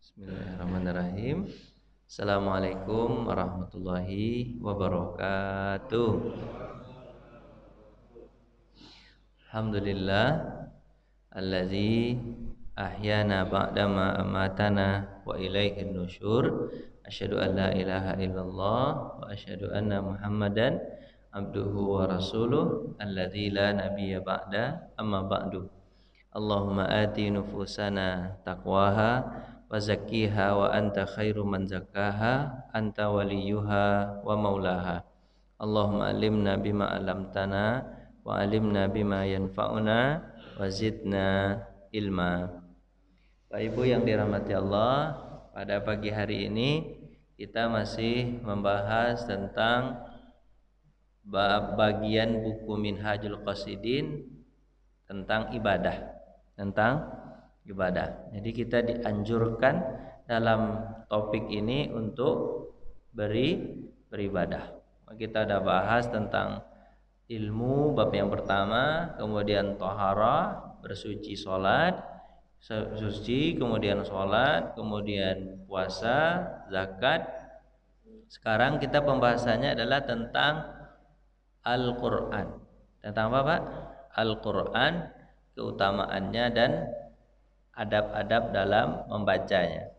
Bismillahirrahmanirrahim. Assalamualaikum warahmatullahi wabarakatuh. Alhamdulillah allazi ahyana ba'dama amatana wa ilaihin nusyur. Asyhadu an la ilaha illallah wa asyhadu anna Muhammadan abduhu wa rasuluh allazi la nabiyya ba'da amma ba'du. Allahumma ati nufusana taqwaha wa zakkiha wa anta khairu man zakkaha anta waliyuha wa maulaha. Allahumma alimna bima alamtana wa alimna bima yanfa'una wa zidna ilma. Bapak Ibu yang dirahmati Allah, pada pagi hari ini kita masih membahas tentang bagian buku Minhajul Qasidin tentang ibadah. Jadi kita dianjurkan dalam topik ini untuk beribadah. Kita sudah bahas tentang ilmu bab yang pertama, kemudian taharah, bersuci, salat, suci, kemudian salat, kemudian puasa, zakat. Sekarang kita pembahasannya adalah tentang Al-Qur'an. Tentang apa, Pak? Al-Qur'an, keutamaannya dan adab-adab dalam membacanya.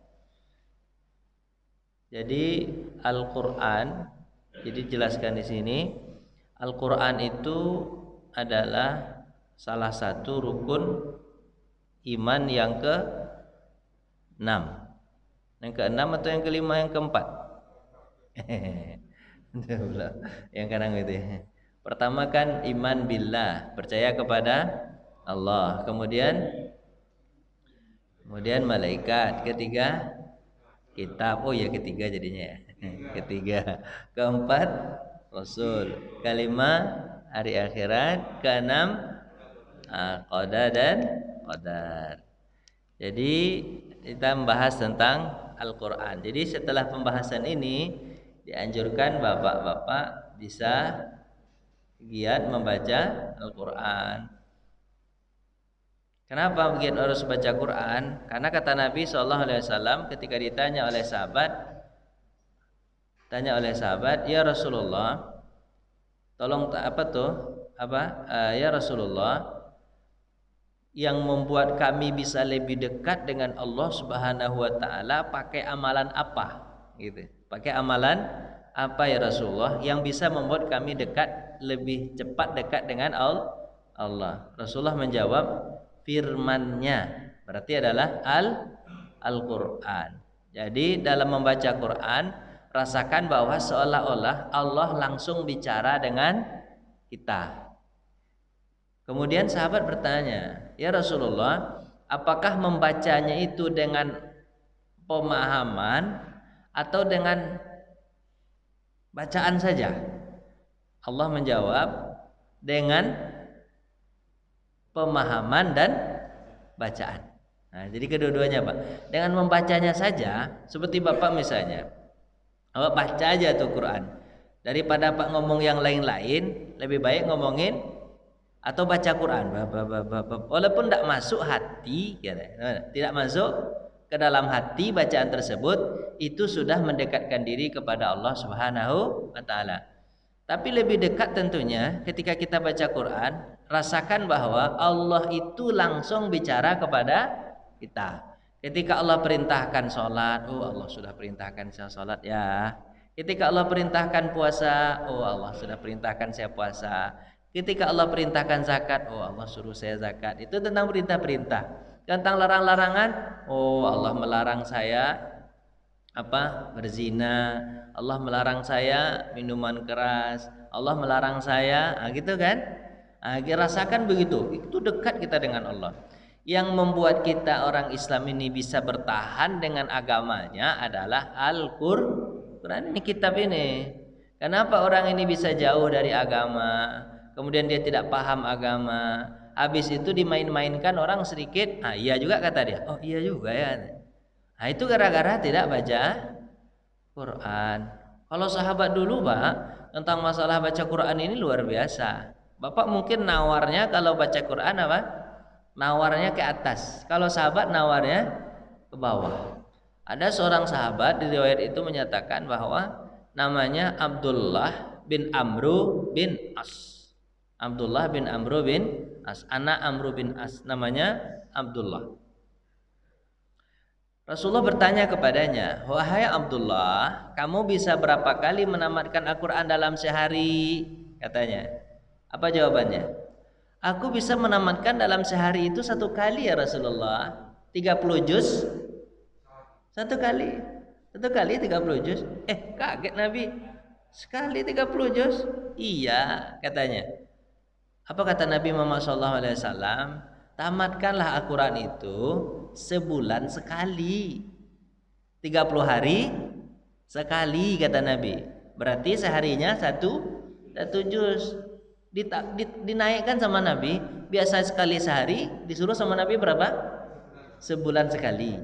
Jadi Al-Qur'an, jadi jelaskan di sini, Al-Qur'an itu adalah salah satu rukun iman yang ke-6. Yang ke-6 atau yang ke-5, yang ke-4? Yang kadang gitu ya. Pertama kan iman billah, percaya kepada Allah. Kemudian malaikat. Ketiga kitab. Oh ya, ketiga jadinya ya. Ketiga. Keempat rasul. Kelima hari akhirat. Keenam qada dan qadar. Jadi kita membahas tentang Al-Qur'an. Jadi setelah pembahasan ini dianjurkan bapak-bapak bisa giat membaca Al-Qur'an. Kenapa begitu harus baca Quran? Karena kata Nabi SAW ketika ditanya oleh sahabat, ya Rasulullah, tolong ya Rasulullah, yang membuat kami bisa lebih dekat dengan Allah Subhanahu wa taala pakai amalan apa? Gitu. Pakai amalan apa ya Rasulullah yang bisa membuat kami lebih cepat dekat dengan Allah? Rasulullah menjawab, firman-Nya, berarti adalah Al-Qur'an. Jadi dalam membaca Quran, rasakan bahwa seolah-olah Allah langsung bicara dengan kita. Kemudian sahabat bertanya, ya Rasulullah, apakah membacanya itu dengan pemahaman atau dengan bacaan saja? Allah menjawab, dengan pemahaman dan bacaan. Nah, jadi kedua-duanya, Pak. Dengan membacanya saja, seperti Bapak misalnya, Bapak baca aja tuh Quran. Daripada Pak ngomong yang lain-lain, lebih baik ngomongin atau baca Quran. Walaupun tidak masuk hati, tidak masuk ke dalam hati bacaan tersebut, itu sudah mendekatkan diri kepada Allah Subhanahu wa taala. Tapi lebih dekat tentunya ketika kita baca Quran, rasakan bahwa Allah itu langsung bicara kepada kita. Ketika Allah perintahkan sholat, oh Allah sudah perintahkan saya sholat ya. Ketika Allah perintahkan puasa, oh Allah sudah perintahkan saya puasa. Ketika Allah perintahkan zakat, oh Allah suruh saya zakat. Itu tentang perintah-perintah. Tentang larang-larangan, oh Allah melarang saya berzina, Allah melarang saya minuman keras, Allah melarang saya, gitu kan? Rasakan begitu, itu dekat kita dengan Allah. Yang membuat kita orang Islam ini bisa bertahan dengan agamanya adalah Al-Qur'an, ini kitab ini. Kenapa orang ini bisa jauh dari agama, kemudian dia tidak paham agama, habis itu dimain-mainkan orang sedikit, iya juga kata dia, oh iya juga ya. Nah, itu gara-gara tidak baca Quran. Kalau sahabat dulu, Pak, tentang masalah baca Quran ini luar biasa. Bapak mungkin nawarnya kalau baca Quran nawarnya ke atas. Kalau sahabat nawarnya ke bawah. Ada seorang sahabat di riwayat itu menyatakan bahwa namanya Abdullah bin Amru bin As. Abdullah bin Amru bin As, anak Amru bin As, namanya Abdullah. Rasulullah bertanya kepadanya, "Wahai Abdullah, kamu bisa berapa kali menamatkan Al-Quran dalam sehari?" Katanya. Apa jawabannya? "Aku bisa menamatkan dalam sehari itu 1 kali ya Rasulullah. 30 juz 1 kali. 1 kali 30 juz." Kaget Nabi. Sekali 30 juz? Iya, katanya. Apa kata Nabi Muhammad SAW? Tamatkanlah Al-Quran itu sebulan sekali. 30 hari sekali, kata Nabi. Berarti seharinya satu juz. Dinaikkan sama Nabi. Biasa sekali sehari, disuruh sama Nabi berapa? Sebulan sekali.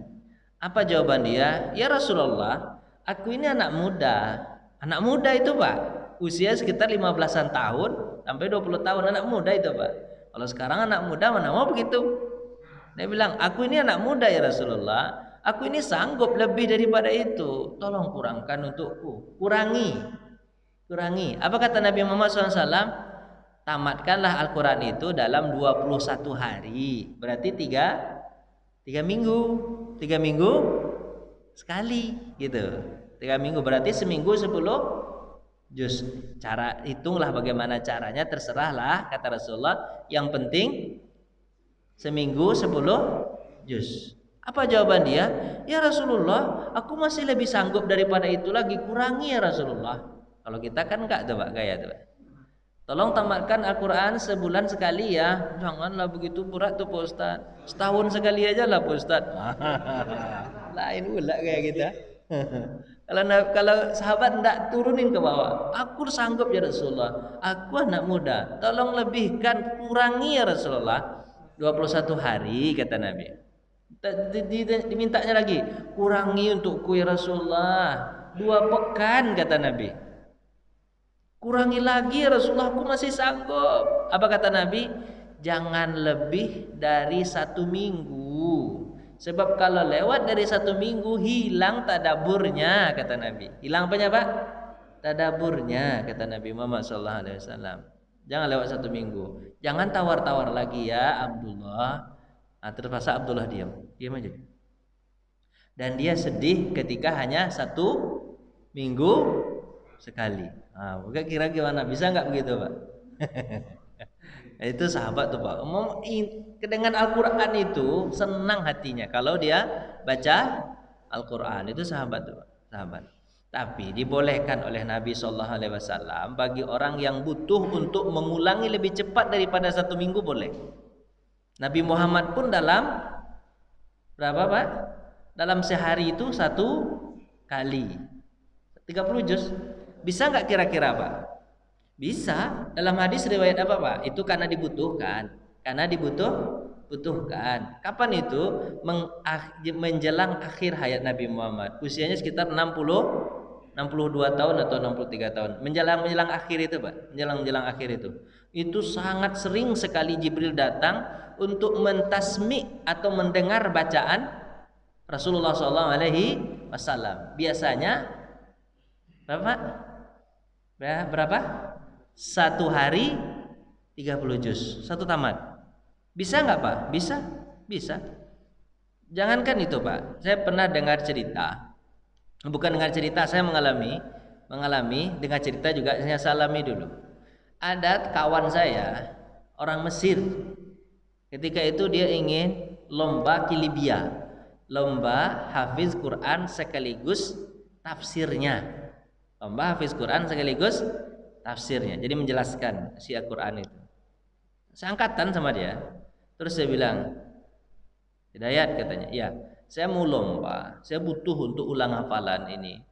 Apa jawaban dia? "Ya Rasulullah, aku ini anak muda." Anak muda itu Pak, usia sekitar 15-an tahun sampai 20 tahun, anak muda itu Pak. Kalau sekarang anak muda mana mau begitu. Dia bilang, "Aku ini anak muda ya Rasulullah, aku ini sanggup lebih daripada itu. Tolong kurangkan untukku." Kurangi. Apa kata Nabi Muhammad SAW? Tamatkanlah Al-Quran itu dalam 21 hari. Berarti 3 minggu. 3 minggu sekali gitu. 3 minggu berarti seminggu 10 juz. Cara hitunglah bagaimana caranya, terserahlah kata Rasulullah. Yang penting seminggu 10 juz. Apa jawaban dia? "Ya Rasulullah, aku masih lebih sanggup daripada itu lagi, kurangi ya Rasulullah." Kalau kita kan enggak tuh Pak, gaya tuh Pak. "Tolong tamatkan Al-Quran sebulan sekali ya." "Janganlah begitu berat tuh Pak Ustaz. Setahun sekali aja lah Pak Ustaz." Lain pula kayak kita. Kalau sahabat tidak turunin ke bawah, "Aku sanggup ya Rasulullah, aku anak muda, tolong lebihkan, kurangi ya Rasulullah." 21 hari kata Nabi. Dimintanya lagi, "Kurangi untukku ya Rasulullah, 2 pekan," kata Nabi. "Kurangi lagi ya Rasulullah, aku masih sanggup." Apa kata Nabi? "Jangan lebih dari 1 minggu. Sebab kalau lewat dari 1 minggu hilang tadaburnya," kata Nabi. Hilang apanya Pak? Tadaburnya, kata Nabi Muhammad SAW. Jangan lewat 1 minggu. Jangan tawar-tawar lagi ya Abdullah. Terpaksa Abdullah diam aja. Dan dia sedih ketika hanya 1 minggu sekali. Kira gimana? Bisa nggak begitu Pak? Itu sahabat tuh Pak. Dengan Al-Quran itu senang hatinya kalau dia baca Al-Quran. Itu sahabat tuh Pak. Sahabat. Tapi dibolehkan oleh Nabi SAW bagi orang yang butuh untuk mengulangi lebih cepat daripada 1 minggu, boleh. Nabi Muhammad pun dalam berapa Pak? Dalam sehari itu 1 kali 30 juz. Bisa nggak kira-kira Pak? Bisa. Dalam hadis riwayat apa Pak? Itu karena dibutuhkan. Butuhkan. Kapan itu? Menjelang akhir hayat Nabi Muhammad. Usianya sekitar 62 tahun atau 63 tahun. Menjelang akhir itu Pak. Menjelang akhir itu. Itu sangat sering sekali Jibril datang untuk mentasmi' atau mendengar bacaan Rasulullah SAW. Biasanya berapa? 1 hari 30 juz, 1 tamat. Bisa nggak Pak? Bisa. Jangankan itu Pak. Saya pernah dengar cerita. Bukan dengar cerita, saya mengalami dengar cerita juga saya salami dulu. Ada kawan saya orang Mesir. Ketika itu dia ingin lomba kilibia, lomba hafiz Quran sekaligus tafsirnya. Lomba hafiz Quran sekaligus tafsirnya. Jadi menjelaskan isi Al-Quran itu. Saya angkatan sama dia. Terus saya bilang, "Hidayat," katanya, "ya, saya mau lomba. Saya butuh untuk ulang hafalan ini.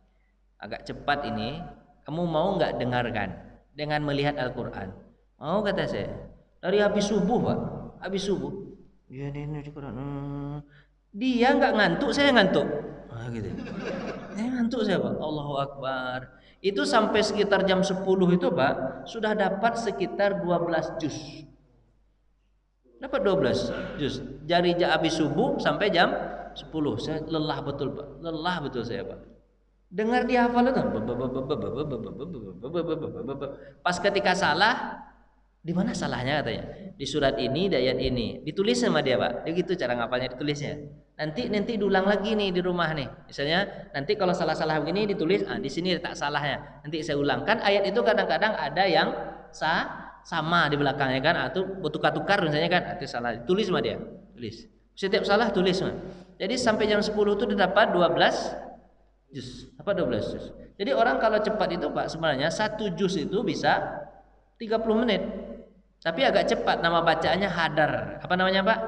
Agak cepat ini. Kamu mau nggak dengarkan dengan melihat Al-Quran?" "Mau," kata saya. Dari habis subuh Pak. Habis subuh. Dia di Quran. Dia nggak ngantuk, saya ngantuk. Gitu. Ngantuk saya Pak. Allahu Akbar. Itu sampai sekitar jam 10 itu Pak, sudah dapat sekitar 12 juz. Dapat 12 juz. Dari habis subuh sampai jam 10. Saya lelah betul, Pak. Lelah betul saya, Pak. Dengar dia hafal itu. Pas ketika salah, di mana salahnya katanya? Di surat ini, di ayat ini. Ditulis sama dia, Pak. Dia gitu cara ngapalnya ditulisnya. Nanti diulang lagi nih di rumah nih. Misalnya nanti kalau salah-salah begini ditulis, di sini tak salahnya. Nanti saya ulang. Kan ayat itu kadang-kadang ada yang sama di belakangnya kan, atau bertukar-tukar misalnya kan, itu salah. Tulis sama dia. Tulis. Setiap salah tulis sama. Jadi sampai jam 10 itu didapat 12 juz. Apa 12 juz? Jadi orang kalau cepat itu, Pak, sebenarnya 1 juz itu bisa 30 menit. Tapi agak cepat, nama bacaannya hadar. Apa namanya, Pak?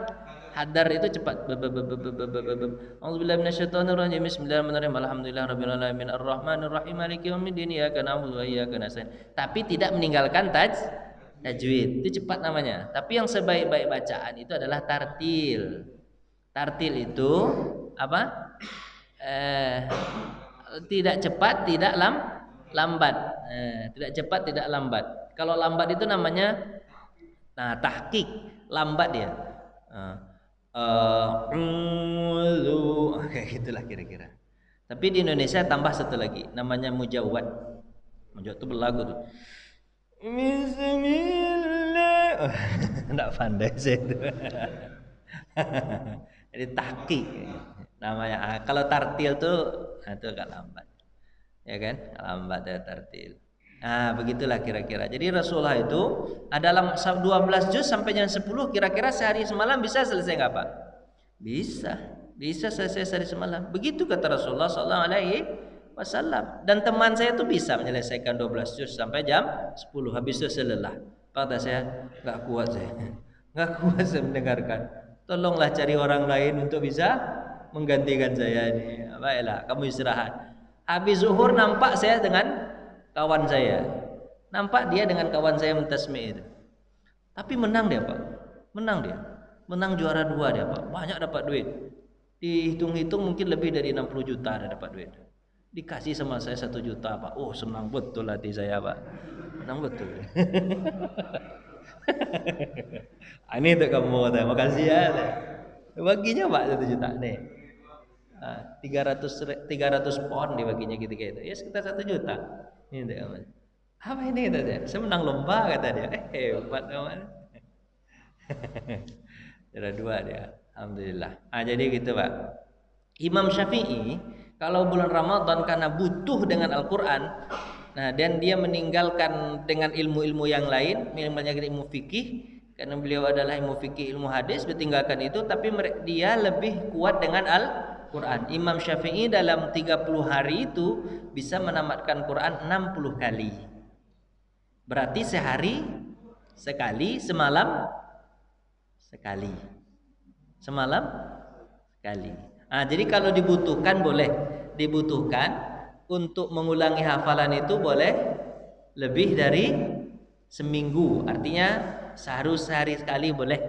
Hadar itu cepat. A'udzubillahi minasyaitonirrajim. Bismillahirrahmanirrahim. Alhamdulillahirabbil alamin arrahmanir rahim maliki yaumiddin iyyaka na'budu wa iyyaka nasta'in. Tapi tidak meninggalkan tajwid. Itu cepat namanya. Tapi yang sebaik-baik bacaan itu adalah tartil. Tartil itu apa? Tidak cepat, tidak lambat. Tidak cepat, tidak lambat. Kalau lambat itu namanya tahqiq, lambat dia. Kayak gitulah kira-kira. Tapi di Indonesia tambah satu lagi, namanya mujawwad. Mujawwad itu berlagu tuh. Bismillah. Enggak pandai saya itu. Jadi tahqiq namanya. Kalau tartil tuh itu agak lambat. Ya kan? Lambat ya tartil. Nah, begitulah kira-kira. Jadi Rasulullah itu dalam 12 juz sampai jam 10 kira-kira sehari semalam bisa selesai enggak, Pak? Bisa. Bisa selesai sehari semalam. Begitu kata Rasulullah sallallahu alaihi wasallam. Dan teman saya itu bisa menyelesaikan 12 juz sampai jam 10. Habis itu saya lelah. Kata saya, enggak kuat saya. Enggak kuat saya mendengarkan. Tolonglah cari orang lain untuk bisa menggantikan saya ini. Baiklah, kamu istirahat. Habis zuhur nampak saya dengan kawan saya. Nampak dia dengan kawan saya mentasmi itu. Tapi menang dia, Pak. Menang dia. Menang juara 2 dia, Pak. Banyak dapat duit. Dihitung-hitung mungkin lebih dari 60 juta dia dapat duit. Dikasih sama saya 1 juta, Pak. Oh, senang betul hati saya, Pak. Senang betul. Ini untuk kamu, terima kasih ya. Baginya, Pak, 1 juta nih. 300 pound dibaginya ketika itu. Ya sekitar 1 juta. Ini dia. Apa ini kata dia? Saya menang lomba kata dia. Hebat kawan. Juara 2 dia. Alhamdulillah. Jadi gitu, Pak. Imam Syafi'i kalau bulan Ramadan karena butuh dengan Al-Qur'an, dan dia meninggalkan dengan ilmu-ilmu yang lain, meninggalkan ilmu fikih karena beliau adalah ilmu fikih, ilmu hadis, ditinggalkan itu, tapi dia lebih kuat dengan Al-Quran. Imam Syafi'i dalam 30 hari itu bisa menamatkan Quran 60 kali. Berarti sehari sekali, semalam sekali. Semalam sekali. Jadi kalau dibutuhkan boleh. Dibutuhkan untuk mengulangi hafalan itu boleh lebih dari seminggu. Artinya sehari sekali boleh,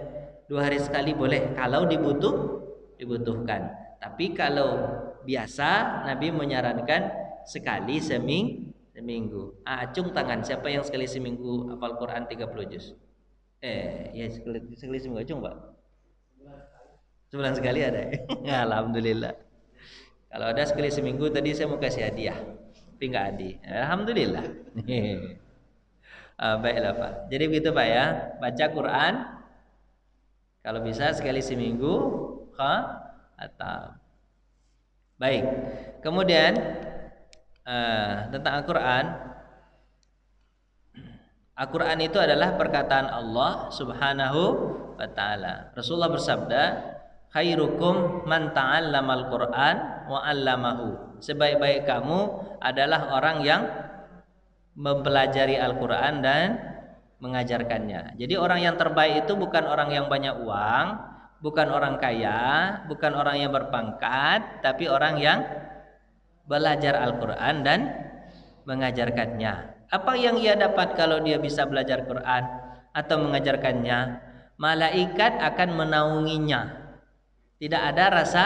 2 hari sekali boleh kalau dibutuhkan. Tapi kalau biasa Nabi menyarankan sekali seminggu. Acung tangan siapa yang sekali seminggu hafal Quran 30 juz? Ya sekali seminggu acung, Pak. Sebulan sekali ada. Alhamdulillah. Kalau ada sekali seminggu tadi saya mau kasih hadiah. Tapi enggak adi. Alhamdulillah. Baiklah, Pak. Jadi begitu, Pak ya. Baca Quran kalau bisa sekali seminggu khatam. Baik. Kemudian tentang Al-Quran. Al-Quran itu adalah perkataan Allah Subhanahu wa taala. Rasulullah bersabda, "Khairukum man ta'allamal Qur'an wa 'allamahu." Sebaik-baik kamu adalah orang yang mempelajari Al-Quran dan mengajarkannya. Jadi orang yang terbaik itu bukan orang yang banyak uang, bukan orang kaya, bukan orang yang berpangkat, tapi orang yang belajar Al-Quran dan mengajarkannya. Apa yang ia dapat kalau dia bisa belajar Quran atau mengajarkannya? Malaikat akan menaunginya. Tidak ada rasa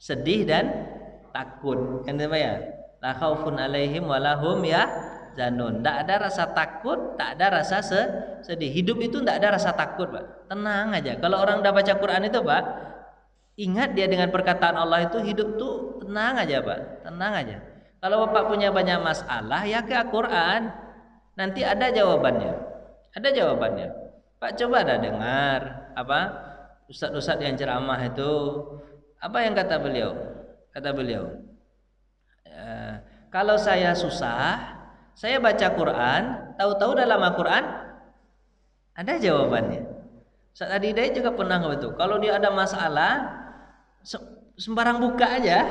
sedih dan takut. Kan ya? La khaufun alaihim walahum yahzanun. Tidak ada rasa takut, tak ada rasa sedih. Hidup itu tidak ada rasa takut, Pak. Tenang aja. Kalau orang udah baca Quran itu, Pak, ingat dia dengan perkataan Allah itu hidup tuh tenang aja Pak, tenang aja. Kalau Bapak punya banyak masalah ya ke Al-Quran, nanti ada jawabannya, ada jawabannya. Pak coba ada dengar apa ustadz-ustadz yang ceramah itu, apa yang kata beliau? Kata beliau, kalau saya susah, saya baca Quran, tahu-tahu dalam Al-Quran ada jawabannya. Ustaz Adi Hidayat juga pernah begitu. Kalau dia ada masalah, sembarang buka aja,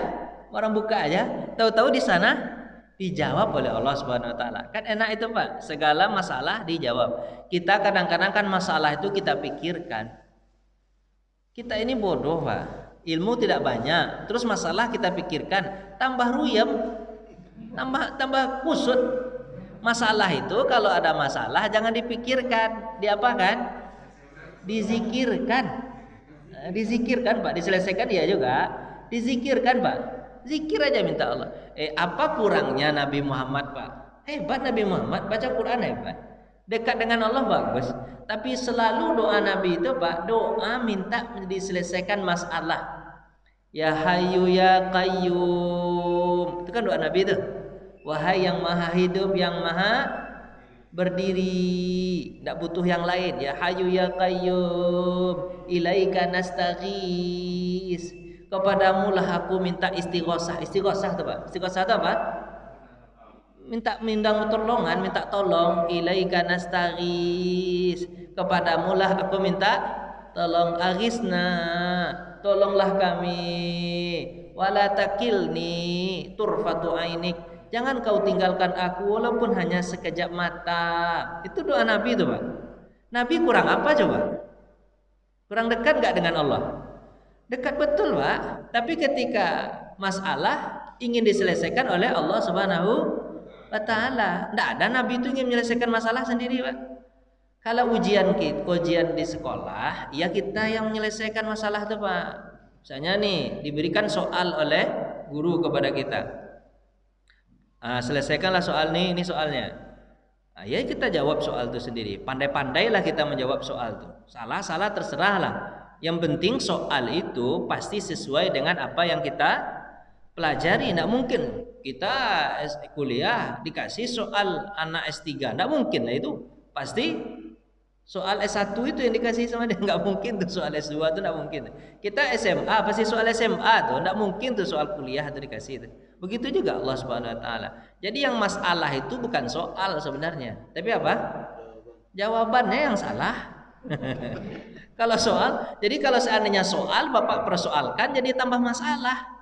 tahu-tahu di sana dijawab oleh Allah Subhanahu Wa Taala. Kan enak itu Pak, segala masalah dijawab. Kita kadang-kadang kan masalah itu kita pikirkan. Kita ini bodoh Pak, ilmu tidak banyak, terus masalah kita pikirkan, tambah ruyem, tambah kusut. Masalah itu kalau ada masalah jangan dipikirkan, diapakan? Dizikirkan Pak, diselesaikan ya juga, dizikirkan Pak, zikir aja minta Allah. Apa kurangnya Nabi Muhammad Pak? Hebat Nabi Muhammad, baca Quran hebat, dekat dengan Allah bagus. Tapi selalu doa Nabi itu Pak, doa minta diselesaikan masalah. Ya Hayyu ya Qayyum, itu kan doa Nabi itu. Wahai yang maha hidup, yang maha berdiri, tidak butuh yang lain. Ya Hayyu ya Qayyum, ilaika nastaghis, kepadamu lah aku minta istighosah. Istighosah itu Pak, istighosah itu apa? Minta pertolongan, minta tolong. Ilaika nastaghis, kepadamu lah aku minta tolong. Aghisna, tolonglah kami. Wala takilni turfatu ainik, jangan kau tinggalkan aku walaupun hanya sekejap mata. Itu doa Nabi itu Pak. Nabi kurang apa coba? Kurang dekat gak dengan Allah? Dekat betul Pak. Tapi ketika masalah ingin diselesaikan oleh Allah Subhanahu Wa Ta'ala, tidak ada Nabi itu ingin menyelesaikan masalah sendiri Pak. Kalau ujian di sekolah, ya kita yang menyelesaikan masalah itu Pak. Misalnya nih diberikan soal oleh guru kepada kita. Selesaikanlah soal ini soalnya. Ya kita jawab soal itu sendiri. Pandai-pandailah kita menjawab soal itu. Salah terserahlah. Yang penting soal itu pasti sesuai dengan apa yang kita pelajari. Tidak mungkin kita kuliah dikasih soal anak S3. Tidak mungkin lah itu. Pasti soal S1 itu yang dikasih sama dia. Nggak mungkin tuh soal S2 itu, nggak mungkin. Kita SMA pasti soal SMA tuh, nggak mungkin tuh soal kuliah itu dikasih itu. Begitu juga Allah Subhanahu Wa Taala. Jadi yang masalah itu bukan soal sebenarnya, tapi apa? Jawabannya yang salah. Kalau soal, jadi kalau seandainya soal Bapak persoalkan jadi tambah masalah.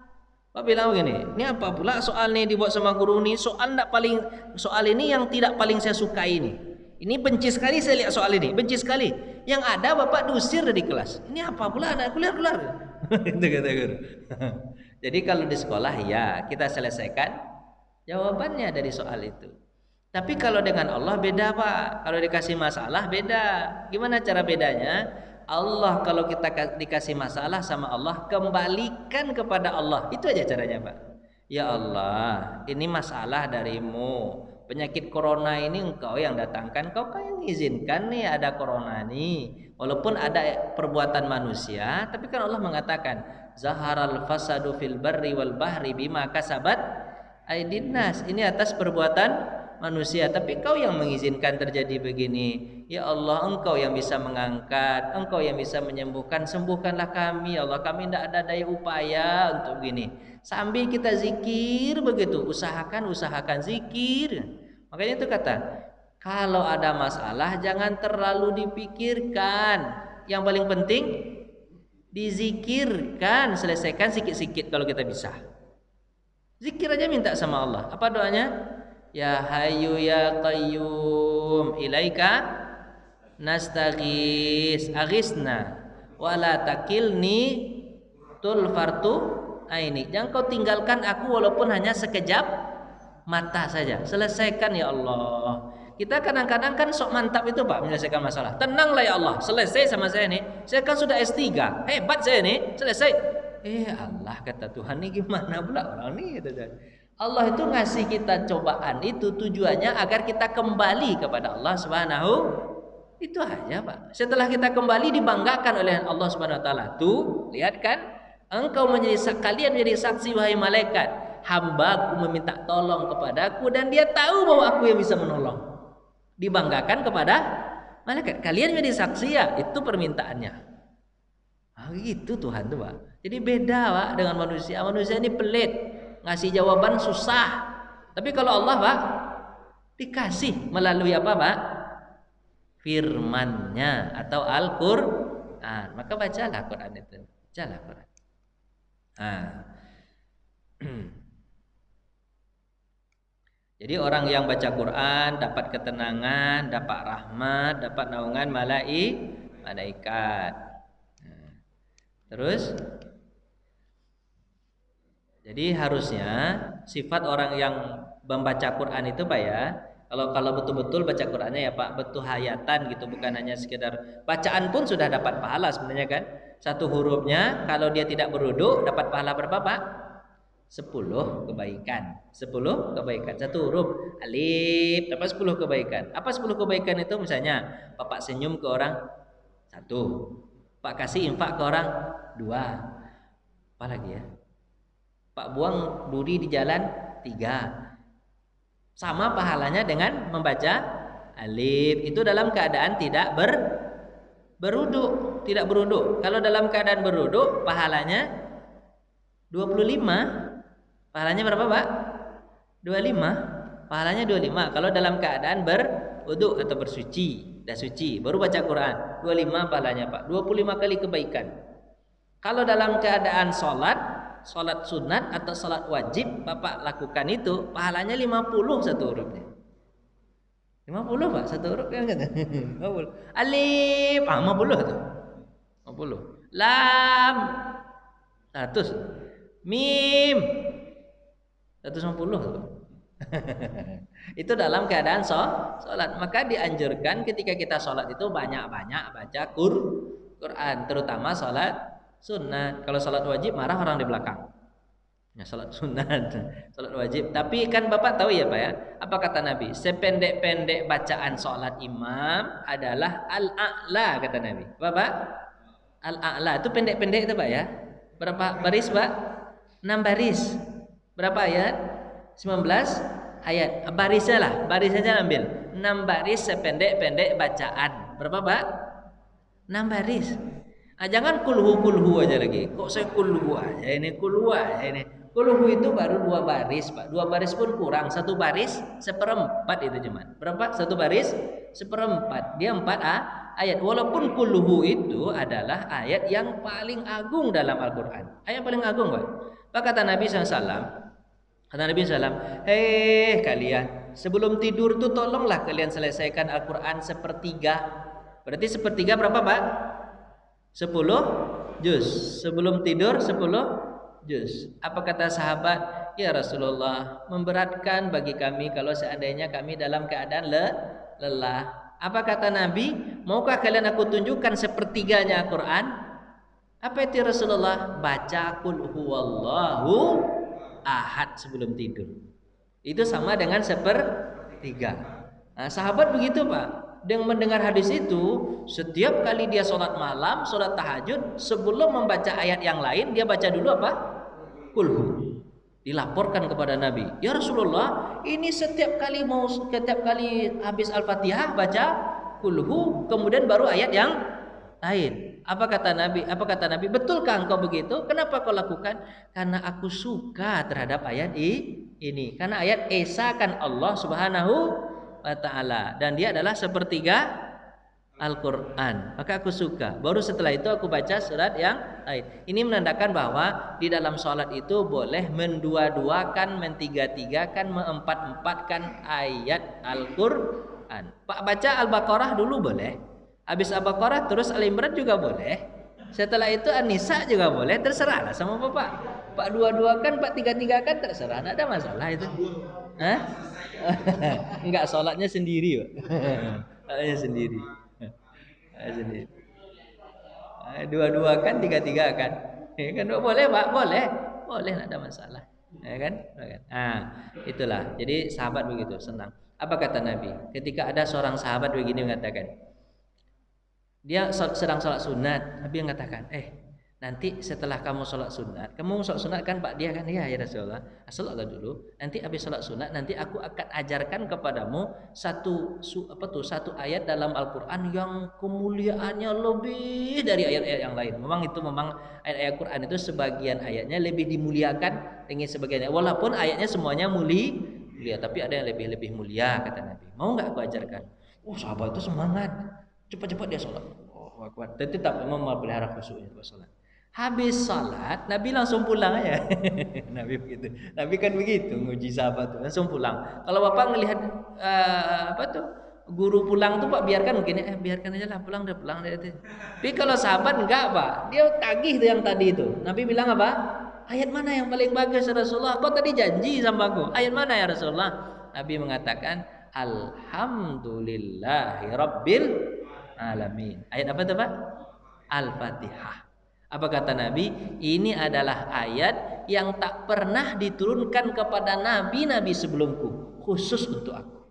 Bapak bilang begini, ini apa pula soal ini dibuat sama guru ini, soal ini yang tidak paling saya sukai ini. Ini benci sekali saya lihat soal ini, benci sekali. Yang ada Bapak diusir dari kelas. Ini apa pula anak keluar. Itu kata guru. Jadi kalau di sekolah ya kita selesaikan jawabannya dari soal itu. Tapi kalau dengan Allah beda Pak. Kalau dikasih masalah beda. Gimana cara bedanya? Allah kalau kita dikasih masalah sama Allah, kembalikan kepada Allah. Itu aja caranya Pak. Ya Allah, ini masalah darimu. Penyakit corona ini engkau yang datangkan, engkau yang izinkan nih ada corona nih. Walaupun ada perbuatan manusia, tapi kan Allah mengatakan zaharal fasadu fil barri wal bahri bima kasabat aydin nas. Ini atas perbuatan manusia, tapi engkau yang mengizinkan terjadi begini. Ya Allah, engkau yang bisa mengangkat, engkau yang bisa menyembuhkan, sembuhkanlah kami. Ya Allah, kami tidak ada daya upaya untuk begini. Sambil kita zikir begitu, usahakan zikir. Makanya itu kata, kalau ada masalah jangan terlalu dipikirkan. Yang paling penting dizikirkan, selesaikan sikit-sikit kalau kita bisa. Zikir aja minta sama Allah. Apa doanya? Ya Hayyu ya Qayyum, ilaika nastaghis, aghisna wala takilni tulfartu aini. Jangan kau tinggalkan aku walaupun hanya sekejap mata saja. Selesaikan ya Allah. Kita kadang-kadang kan sok mantap itu Pak menyelesaikan masalah. Tenanglah ya Allah, selesai sama saya nih. Saya kan sudah S3, hebat saya nih, selesai. Allah kata Tuhan, nih gimana pula orang nih gitu. Allah itu ngasih kita cobaan itu tujuannya agar kita kembali kepada Allah Subhanahu. Itu aja Pak. Setelah kita kembali dibanggakan oleh Allah Subhanahu Wa Taala. Tuh lihat kan, Kalian menjadi saksi wahai malaikat, hambaku meminta tolong kepadaku dan dia tahu bahwa aku yang bisa menolong. Dibanggakan kepada malaikat. Kalian menjadi saksi ya, itu permintaannya. Gitu Tuhan tuh, Pak. Jadi beda, Pak, dengan manusia. Manusia ini pelit, ngasih jawaban susah. Tapi kalau Allah, Pak, dikasih melalui apa, Pak? Firman-Nya atau Al-Qur'an. Maka bacalah Quran itu. Bacalah Quran. Jadi orang yang baca Quran dapat ketenangan, dapat rahmat, dapat naungan malaikat. Terus, jadi harusnya sifat orang yang membaca Quran itu, Pak, ya, kalau betul-betul baca Qurannya ya, Pak, betul hayatan gitu, bukan hanya sekedar bacaan pun sudah dapat pahala sebenarnya kan. Satu hurufnya kalau dia tidak berwudu dapat pahala berapa, Pak? 10 kebaikan. 10 kebaikan. Satu huruf alif dapat 10 kebaikan. Apa 10 kebaikan itu? Misalnya Bapak senyum ke orang 1, Pak kasih infak ke orang 2. Apa lagi ya? Pak buang duri di jalan 3. Sama pahalanya dengan membaca alif. Itu dalam keadaan tidak berwudu, tidak berwudu. Kalau dalam keadaan berwudu pahalanya 25. Pahalanya berapa, Pak? 25. Pahalanya 25 kalau dalam keadaan berwudu atau bersuci, dah suci, baru baca Quran. 25 pahalanya, Pak. 25 kali kebaikan. Kalau dalam keadaan salat sunat atau salat wajib Bapak lakukan itu, pahalanya 50 satu hurufnya. 50, Pak, satu huruf kan kata. 50. Alif, 50 tuh. 50. Lam 100. Mim 150 tuh. Itu dalam keadaan sholat. Maka dianjurkan ketika kita sholat itu banyak-banyak baca Quran, terutama sholat sunat. Kalau sholat wajib marah orang di belakang. Ya, sholat sunat, sholat wajib. Tapi kan Bapak tahu ya, Pak, ya, apa kata Nabi? Sependek-pendek bacaan sholat imam adalah al-a'la, kata Nabi. Bapak, al-a'la itu pendek-pendek itu, Pak, ya. Berapa baris, Pak? 6 baris. Berapa ayat? 19 ayat. Barisnya lah, barisnya ambil. 6 baris sependek-pendek bacaan. Berapa, Pak? 6 baris. Jangan kulhu aja lagi. Kok saya kulhu aja ini, kulhu aja ini. Kulhu itu baru 2 baris, Pak. 2 baris pun kurang. 1 baris 1/4 itu cuman. Berapa? 1 baris 1/4. Dia 4 ayat. Walaupun kulhu itu adalah ayat yang paling agung dalam Al-Quran. Ayat paling agung, Pak. Apa kata Nabi SAW? Kata Nabi SAW, hei kalian, sebelum tidur tuh tolonglah kalian selesaikan Al-Quran 1/3. Berarti 1/3 berapa, Pak? 10 juz. Sebelum tidur 10 juz. Apa kata sahabat? Ya Rasulullah, memberatkan bagi kami kalau seandainya kami dalam keadaan lelah. Apa kata Nabi? Maukah kalian aku tunjukkan 1/3-nya Al-Quran? Apa itu Rasulullah? Baca qul huwallahu ahad sebelum tidur. Itu sama dengan 1/3. Nah, sahabat begitu, Pak. Dengan mendengar hadis itu, setiap kali dia sholat malam, sholat tahajud, sebelum membaca ayat yang lain, dia baca dulu apa? Kulhu. Dilaporkan kepada Nabi, ya Rasulullah, ini setiap kali habis Al-Fatihah baca kulhu, kemudian baru ayat yang lain. Apa kata Nabi? Betulkah engkau begitu? Kenapa kau lakukan? Karena aku suka terhadap ayat ini. Karena ayat esakan Allah Subhanahu wa ta'ala, dan dia adalah 1/3 Al-Quran. Maka aku suka. Baru setelah itu aku baca surat yang lain. Ini menandakan bahwa di dalam sholat itu boleh mendua-duakan, mentiga-tigakan, meempat-empatkan ayat Al-Quran. Pak baca Al-Baqarah dulu boleh. Habis Al-Baqarah terus Al-Imran juga boleh. Setelah itu An-Nisa juga boleh. Terserahlah sama Bapak. Pak dua-duakan, Pak tiga-tigakan, terserah. Tidak ada masalah itu. Hah? Enggak, sholatnya sendiri, Pak. Sholatnya sendiri. Dua-duakan, tiga-tigakan. Ya kan boleh, Pak, boleh, tidak ada masalah. Ya kan? Nah, itulah. Jadi sahabat begitu senang. Apa kata Nabi? Ketika ada seorang sahabat begini mengatakan, dia sedang sholat sunat, Nabi mengatakan, nanti setelah kamu sholat sunat, kamu sholat sunat kan Pak dia kan, ya Rasulullah, sholatlah dulu. Nanti habis sholat sunat, nanti aku akan ajarkan kepadamu satu ayat dalam Al-Quran yang kemuliaannya lebih dari ayat-ayat yang lain. Memang ayat-ayat Quran itu sebagian ayatnya lebih dimuliakan dengan sebagiannya. Walaupun ayatnya semuanya mulia, tapi ada yang lebih mulia kata Nabi. Mau nggak aku ajarkan? Sahabat itu semangat, cepat-cepat dia sholat. Akbar. Dan tetap memang memelihara khusyuknya pas sholat. Habis sholat, Nabi langsung pulang aja. Nabi begitu. Nabi kan begitu nguji sahabat tuh, langsung pulang. Kalau Bapak ngelihat guru pulang tuh Pak biarkan mungkin biarkan aja lah, pulang deh. Tapi kalau sahabat enggak Pak, dia tagih tuh yang tadi itu. Nabi bilang apa? Ayat mana yang paling bagus Rasulullah? Kau tadi janji sama aku. Ayat mana ya Rasulullah? Nabi mengatakan Alhamdulillahi Rabbil Alamin. Ayat apa itu Pak? Al-Fatihah. Apa kata Nabi? Ini adalah ayat yang tak pernah diturunkan kepada nabi-nabi sebelumku, khusus untuk aku.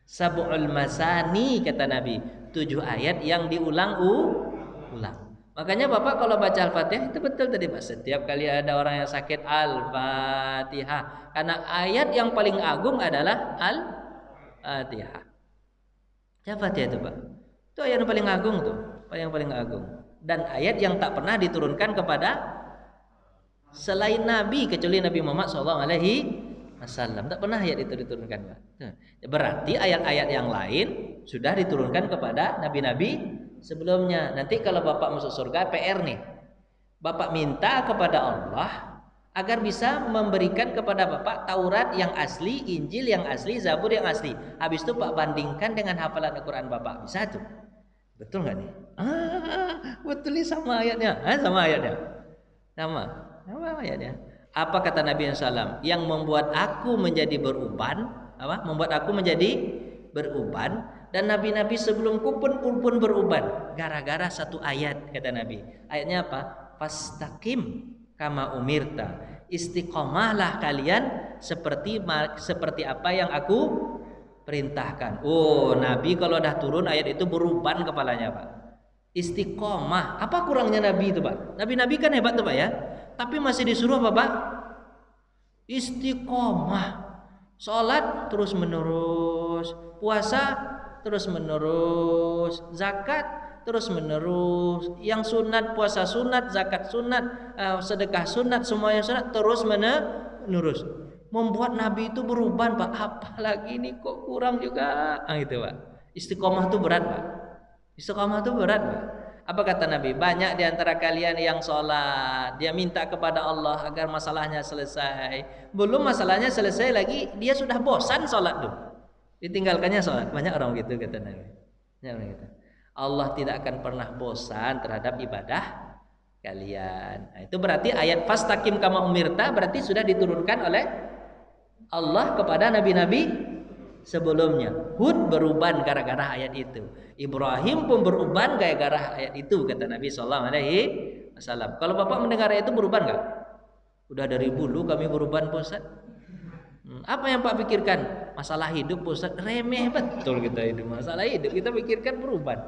Sab'ul masani kata Nabi, 7 ayat yang diulang-ulang. Makanya Bapak kalau baca Al-Fatihah itu betul tadi Pak, setiap kali ada orang yang sakit Al-Fatihah, karena ayat yang paling agung adalah Al-Fatihah. Al-Fatihah itu Pak, itu ayat yang paling agung tuh, paling agung. Dan ayat yang tak pernah diturunkan kepada selain Nabi kecuali Nabi Muhammad SAW. Tak pernah ayat itu diturunkan. Berarti ayat-ayat yang lain sudah diturunkan kepada nabi-nabi sebelumnya. Nanti kalau Bapak masuk surga, PR nih, Bapak minta kepada Allah agar bisa memberikan kepada Bapak Taurat yang asli, Injil yang asli, Zabur yang asli. Habis itu Pak bandingkan dengan hafalan Al-Quran Bapak. Bisa tuh. Betul nggak nih? Betul sama ayatnya. Sama ayatnya. Sama ayatnya. Apa kata Nabi SAW? Yang membuat aku menjadi beruban, membuat aku menjadi beruban, dan nabi-nabi sebelumku pun beruban gara-gara satu ayat kata Nabi. Ayatnya apa? Fastaqim kama umirta. Istiqomahlah kalian seperti apa yang aku perintahkan. Nabi kalau dah turun ayat itu beruban kepalanya Pak. Istiqomah. Apa kurangnya Nabi itu Pak? Nabi-nabi kan hebat tuh Pak ya. Tapi masih disuruh apa Pak? Istiqomah. Sholat terus menerus, puasa terus menerus, zakat terus menerus, yang sunat puasa sunat, zakat sunat, sedekah sunat, semuanya sunat terus menerus. Membuat Nabi itu beruban Pak. Apalagi ini kok kurang juga. Gitu Pak. Istiqomah itu berat Pak. Istiqomah itu berat Pak. Apa kata Nabi? Banyak di antara kalian yang sholat, dia minta kepada Allah agar masalahnya selesai. Belum masalahnya selesai lagi, dia sudah bosan sholat tuh. Ditinggalkannya sholat. Banyak orang gitu kata Nabi. Banyak orang gitu. Allah tidak akan pernah bosan terhadap ibadah kalian. Itu berarti ayat fastaqim kama umirta berarti sudah diturunkan oleh Allah kepada nabi-nabi sebelumnya. Hud beruban gara-gara ayat itu. Ibrahim pun beruban gara-gara ayat itu kata Nabi SAW. Kalau Bapak mendengar ayat itu beruban nggak? Udah dari dulu kami beruban Pak Ustaz. Apa yang Pak pikirkan? Masalah hidup Pak Ustaz. Remeh betul kita itu. Masalah hidup kita pikirkan beruban.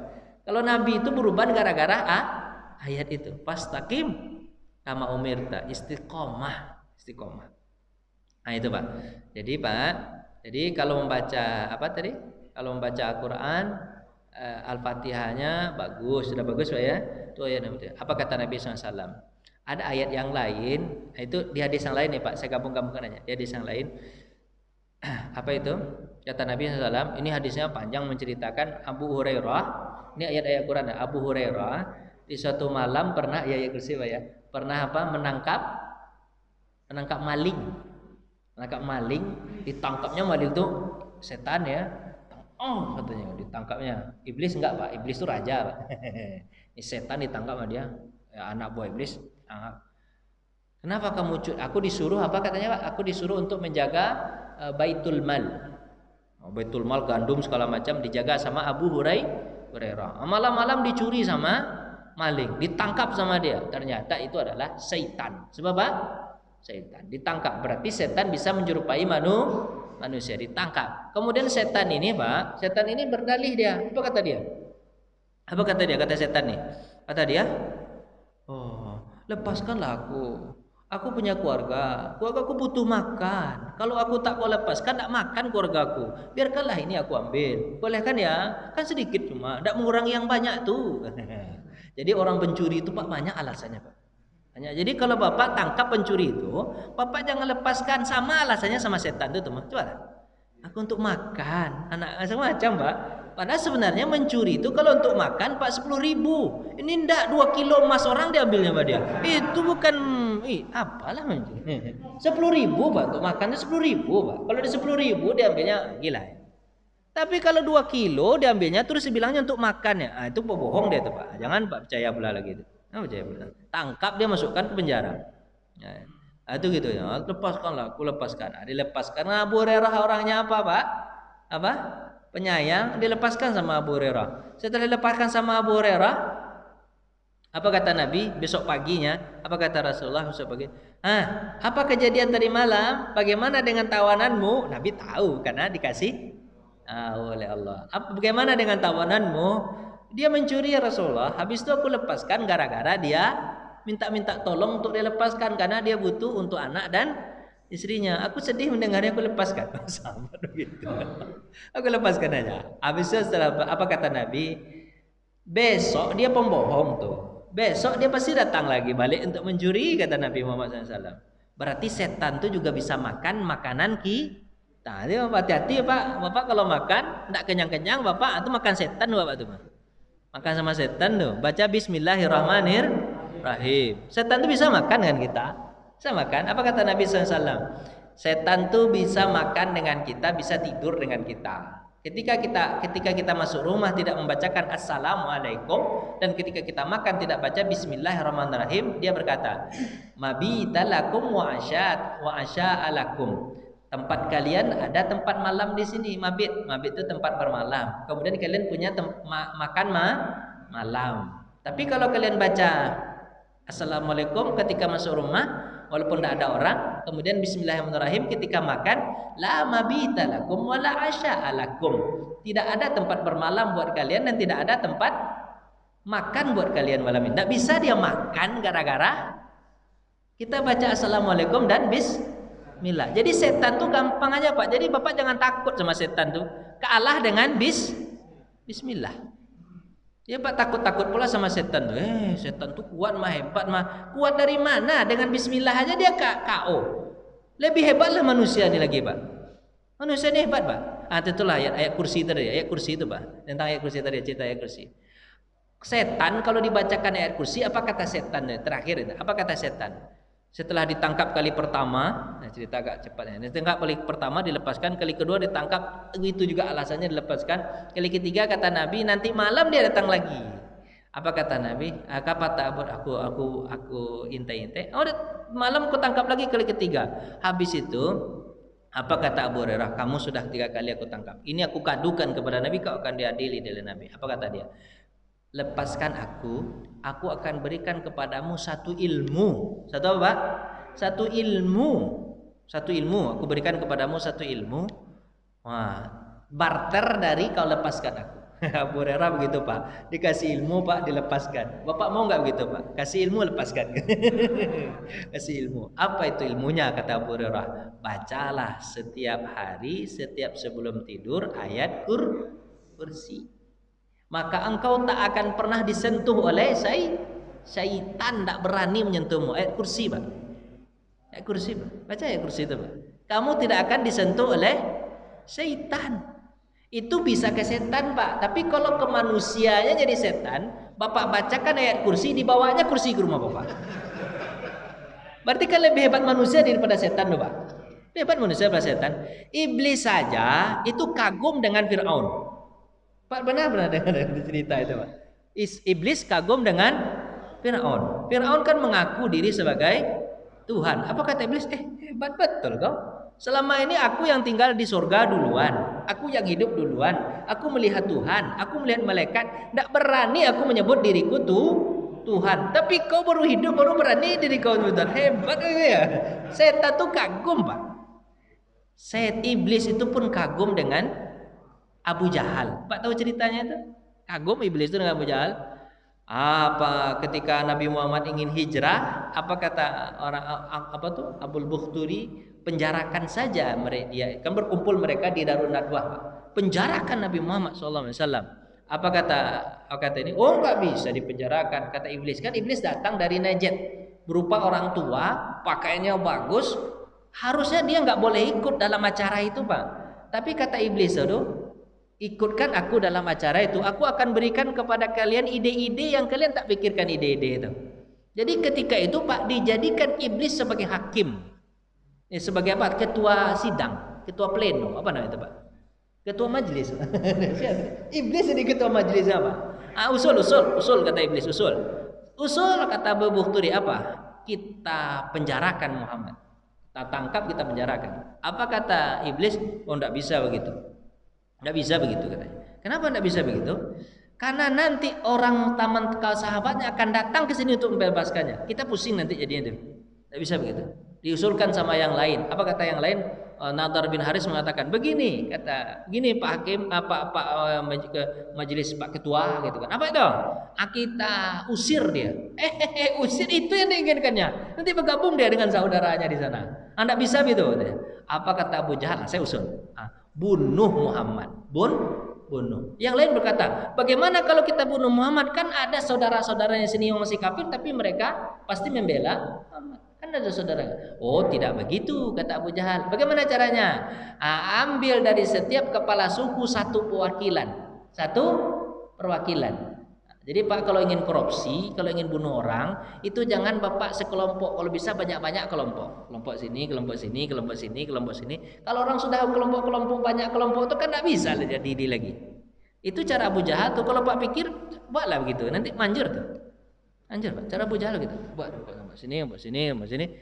Kalau Nabi itu beruban gara-gara ayat itu. Fastaqim kama umirta. Istiqomah. Nah itu Pak. Jadi Pak, kalau membaca kalau membaca Al-Quran, Al-Fatihahnya bagus, sudah bagus Pak ya. Itu ayat Nabi. Apa kata Nabi SAW? Ada ayat yang lain, itu di hadis yang lain nih Pak. Saya gabung-gabungkan aja. Di hadis yang lain, apa itu? Kata Nabi SAW. Ini hadisnya panjang menceritakan Abu Hurairah. Ini ayat-ayat Quran. Abu Hurairah di suatu malam pernah kursi Pak ya. Pernah menangkap maling. Ditangkapnya maling itu setan ya. Katanya ditangkapnya. Iblis enggak Pak, iblis itu raja Pak. Ini setan ditangkap sama dia, anak buah iblis tangkap. Kenapa kamu aku disuruh apa katanya Pak? Aku disuruh untuk menjaga Baitul Mal. Baitul Mal gandum segala macam dijaga sama Abu Hurairah. Malam-malam dicuri sama maling, ditangkap sama dia. Ternyata itu adalah setan. Sebab apa? Setan ditangkap, berarti setan bisa menyerupai manusia, ditangkap. Kemudian setan ini Pak, berdalih dia. Apa kata dia? Kata setan nih? Kata dia, lepaskanlah aku. Aku punya keluarga aku butuh makan. Kalau aku tak kau lepaskan, tak makan keluargaku. Biarkanlah ini aku ambil. Boleh kan ya? Kan sedikit cuma, tak mengurangi yang banyak tuh. Jadi orang pencuri itu Pak banyak alasannya Pak. Banyak. Jadi kalau Bapak tangkap pencuri itu, Bapak jangan lepaskan, sama alasannya sama setan itu teman. Coba. Aku untuk makan, anak macam Pak. Padahal sebenarnya mencuri itu kalau untuk makan Pak 10.000. Ini ndak 2 kilo emas orang diambilnya Pak dia. Itu bukan apalah mencuri. 10.000 Pak untuk makannya 10.000 Pak. Kalau di 10.000 diambilnya gila ya. Tapi kalau 2 kilo diambilnya terus dibilangnya untuk makannya. Ah itu bohong dia tuh Pak. Jangan Pak percaya pula lagi itu. Nah, percaya pula. Tangkap dia masukkan ke penjara. Ya. Nah, itu gitu ya. Lepaskanlah, aku lepaskan. Nah, dilepaskan. Nah, Abu Hurairah orangnya apa Pak? Apa? Penyayang, dilepaskan sama Abu Hurairah. Setelah dilepaskan sama Abu Hurairah, apa kata Nabi besok paginya? Apa kata Rasulullah besok pagi? Apa kejadian tadi malam? Bagaimana dengan tawananmu? Nabi tahu karena dikasih oleh Allah. Bagaimana dengan tawananmu? Dia mencuri ya Rasulullah. Habis itu aku lepaskan gara-gara dia minta tolong untuk dilepaskan karena dia butuh untuk anak dan istrinya. Aku sedih mendengarnya, aku lepaskan. Sama begitu. Aku lepaskan aja. Habis itu setelah apa kata Nabi? Besok dia pembohong tuh. Besok dia pasti datang lagi balik untuk mencuri kata Nabi Muhammad SAW. Berarti setan tuh juga bisa makan makanan kita. Jadi hati-hati ya Pak. Bapak kalau makan tidak kenyang-kenyang, Bapak itu makan setan Bapak tuh. Makan sama setan tuh. Baca Bismillahirrahmanirrahim. Setan tuh bisa makan kan kita? Bisa makan. Apa kata Nabi SAW? Setan tuh bisa makan dengan kita, bisa tidur dengan kita. Ketika kita masuk rumah tidak membacakan assalamualaikum, dan ketika kita makan tidak baca bismillahirrahmanirrahim, dia berkata, mabitalakum wa asya'alakum. Tempat kalian ada tempat malam di sini. Mabit itu tempat bermalam. Kemudian kalian punya makan malam. Tapi kalau kalian baca assalamualaikum ketika masuk rumah, walaupun tidak ada orang, kemudian bismillahirrahmanirrahim ketika makan, la mabita lakum wa la asya'a lakum. Tidak ada tempat bermalam buat kalian dan tidak ada tempat makan buat kalian malam ini. Tidak bisa dia makan gara-gara kita baca assalamualaikum dan bismillah. Jadi setan tuh gampang aja Pak. Jadi Bapak jangan takut sama setan tuh. Kalah dengan bismillah. Ya Pak takut-takut pula sama setan tuh. Setan tuh kuat mah, hebat mah. Kuat dari mana? Dengan bismillah aja dia KO. Lebih hebatlah manusia ini lagi Pak. Manusia ini hebat Pak. Itulah ayat kursi tadi. Ayat kursi itu Pak. Tentang ayat kursi tadi, cerita ayat kursi. Setan kalau dibacakan ayat kursi, apa kata setan? Terakhir itu. Apa kata setan? Setelah ditangkap kali pertama, cerita agak cepatnya. Ditangkap kali pertama dilepaskan, kali kedua ditangkap, itu juga alasannya dilepaskan. Kali ketiga kata Nabi nanti malam dia datang lagi. Apa kata Nabi? Aku intai-intai. Oh, malam aku tangkap lagi kali ketiga. Habis itu apa kata Abu Hurairah? Kamu sudah 3 kali aku tangkap. Ini aku kadukan kepada Nabi, kau akan diadili oleh Nabi. Apa kata dia? Lepaskan aku akan berikan kepadamu satu ilmu. Satu apa Pak? Satu ilmu. Aku berikan kepadamu satu ilmu. Wah, barter dari kau lepaskan aku. Abu Hurairah begitu Pak. Dikasih ilmu Pak, dilepaskan. Bapak mau nggak begitu Pak? Kasih ilmu, lepaskan. Kasih ilmu. Apa itu ilmunya? Kata Abu Hurairah. Bacalah setiap hari, setiap sebelum tidur ayat kursi. Maka engkau tak akan pernah disentuh oleh syaitan, tak berani menyentuhmu. Ayat kursi Pak. Ayat kursi Pak. Baca ayat kursi itu Pak. Kamu tidak akan disentuh oleh syaitan. Itu bisa ke setan Pak. Tapi kalau ke manusianya jadi setan, Bapak bacakan ayat kursi, dibawanya kursi ke rumah Bapak. Berarti kan lebih hebat manusia daripada setan loh Pak. Lebih hebat manusia daripada setan. Iblis saja itu kagum dengan Fir'aun. Pak benar dengar cerita itu Pak. Iblis kagum dengan Fir'aun. Fir'aun kan mengaku diri sebagai Tuhan. Apa kata Iblis? Hebat betul kau. Selama ini aku yang tinggal di surga duluan, aku yang hidup duluan, aku melihat Tuhan, aku melihat malaikat. Tidak berani aku menyebut diriku Tuhan. Tapi kau baru hidup, baru berani diri kau Tuhan. Hebat ya. Setan tuh kagum Pak. Iblis itu pun kagum dengan Abu Jahal. Pak tahu ceritanya itu? Kagum iblis itu dengan Abu Jahal. Apa ketika Nabi Muhammad ingin hijrah, apa kata orang apa tuh Abul Bukhturi, penjarakan saja mereka, dia kan berkumpul mereka di Darun Nadwah, penjarakan Nabi Muhammad SAW. Apa kata ini? Oh, nggak bisa dipenjarakan, kata iblis. Kan iblis datang dari Najd berupa orang tua, pakaiannya bagus, harusnya dia nggak boleh ikut dalam acara itu, Pak. Tapi kata iblis, aduh, ikutkan aku dalam acara itu, aku akan berikan kepada kalian ide-ide yang kalian tak pikirkan ide-ide itu. Jadi ketika itu Pak, dijadikan iblis sebagai hakim, sebagai apa? Ketua sidang, ketua pleno, apa namanya itu Pak? Ketua majelis. Iblis jadi ketua majelis apa? Usul kata iblis, usul kata Abu Bukhturi apa? Kita penjarakan Muhammad, kita tangkap, kita penjarakan. Apa kata iblis? Oh, enggak bisa begitu. Tidak bisa begitu katanya. Kenapa tidak bisa begitu? Karena nanti orang taman sahabatnya akan datang ke sini untuk membebaskannya. Kita pusing nanti jadinya itu. Tidak bisa begitu. Diusulkan sama yang lain. Apa kata yang lain? Nadar bin Haris mengatakan begini, kata gini Pak Hakim, majelis Pak Ketua gitu kan. Apa itu? Kita usir dia. Usir itu yang diinginkannya. Nanti bergabung dia dengan saudaranya di sana. Anda bisa gitu. Apa kata Abu Jahal? Saya usul. Bunuh Muhammad, bunuh. Yang lain berkata, bagaimana kalau kita bunuh Muhammad? Kan ada saudara-saudaranya sini yang masih kafir, tapi mereka pasti membela Muhammad. Kan ada saudara. Oh, tidak begitu, kata Abu Jahal. Bagaimana caranya? Ambil dari setiap kepala suku satu perwakilan. Jadi Pak, kalau ingin korupsi, kalau ingin bunuh orang, itu jangan Bapak sekelompok. Kalau bisa banyak-banyak kelompok. Kelompok sini, kelompok sini, kelompok sini, kelompok sini. Kalau orang sudah kelompok-kelompok, banyak kelompok itu kan tidak bisa jadi lagi. Itu cara Abu Jahal tuh. Kalau Pak pikir, buatlah begitu. Nanti manjur tuh. Anjir Pak, cara Abu Jahal gitu. Buat sini, buat sini, buat sini.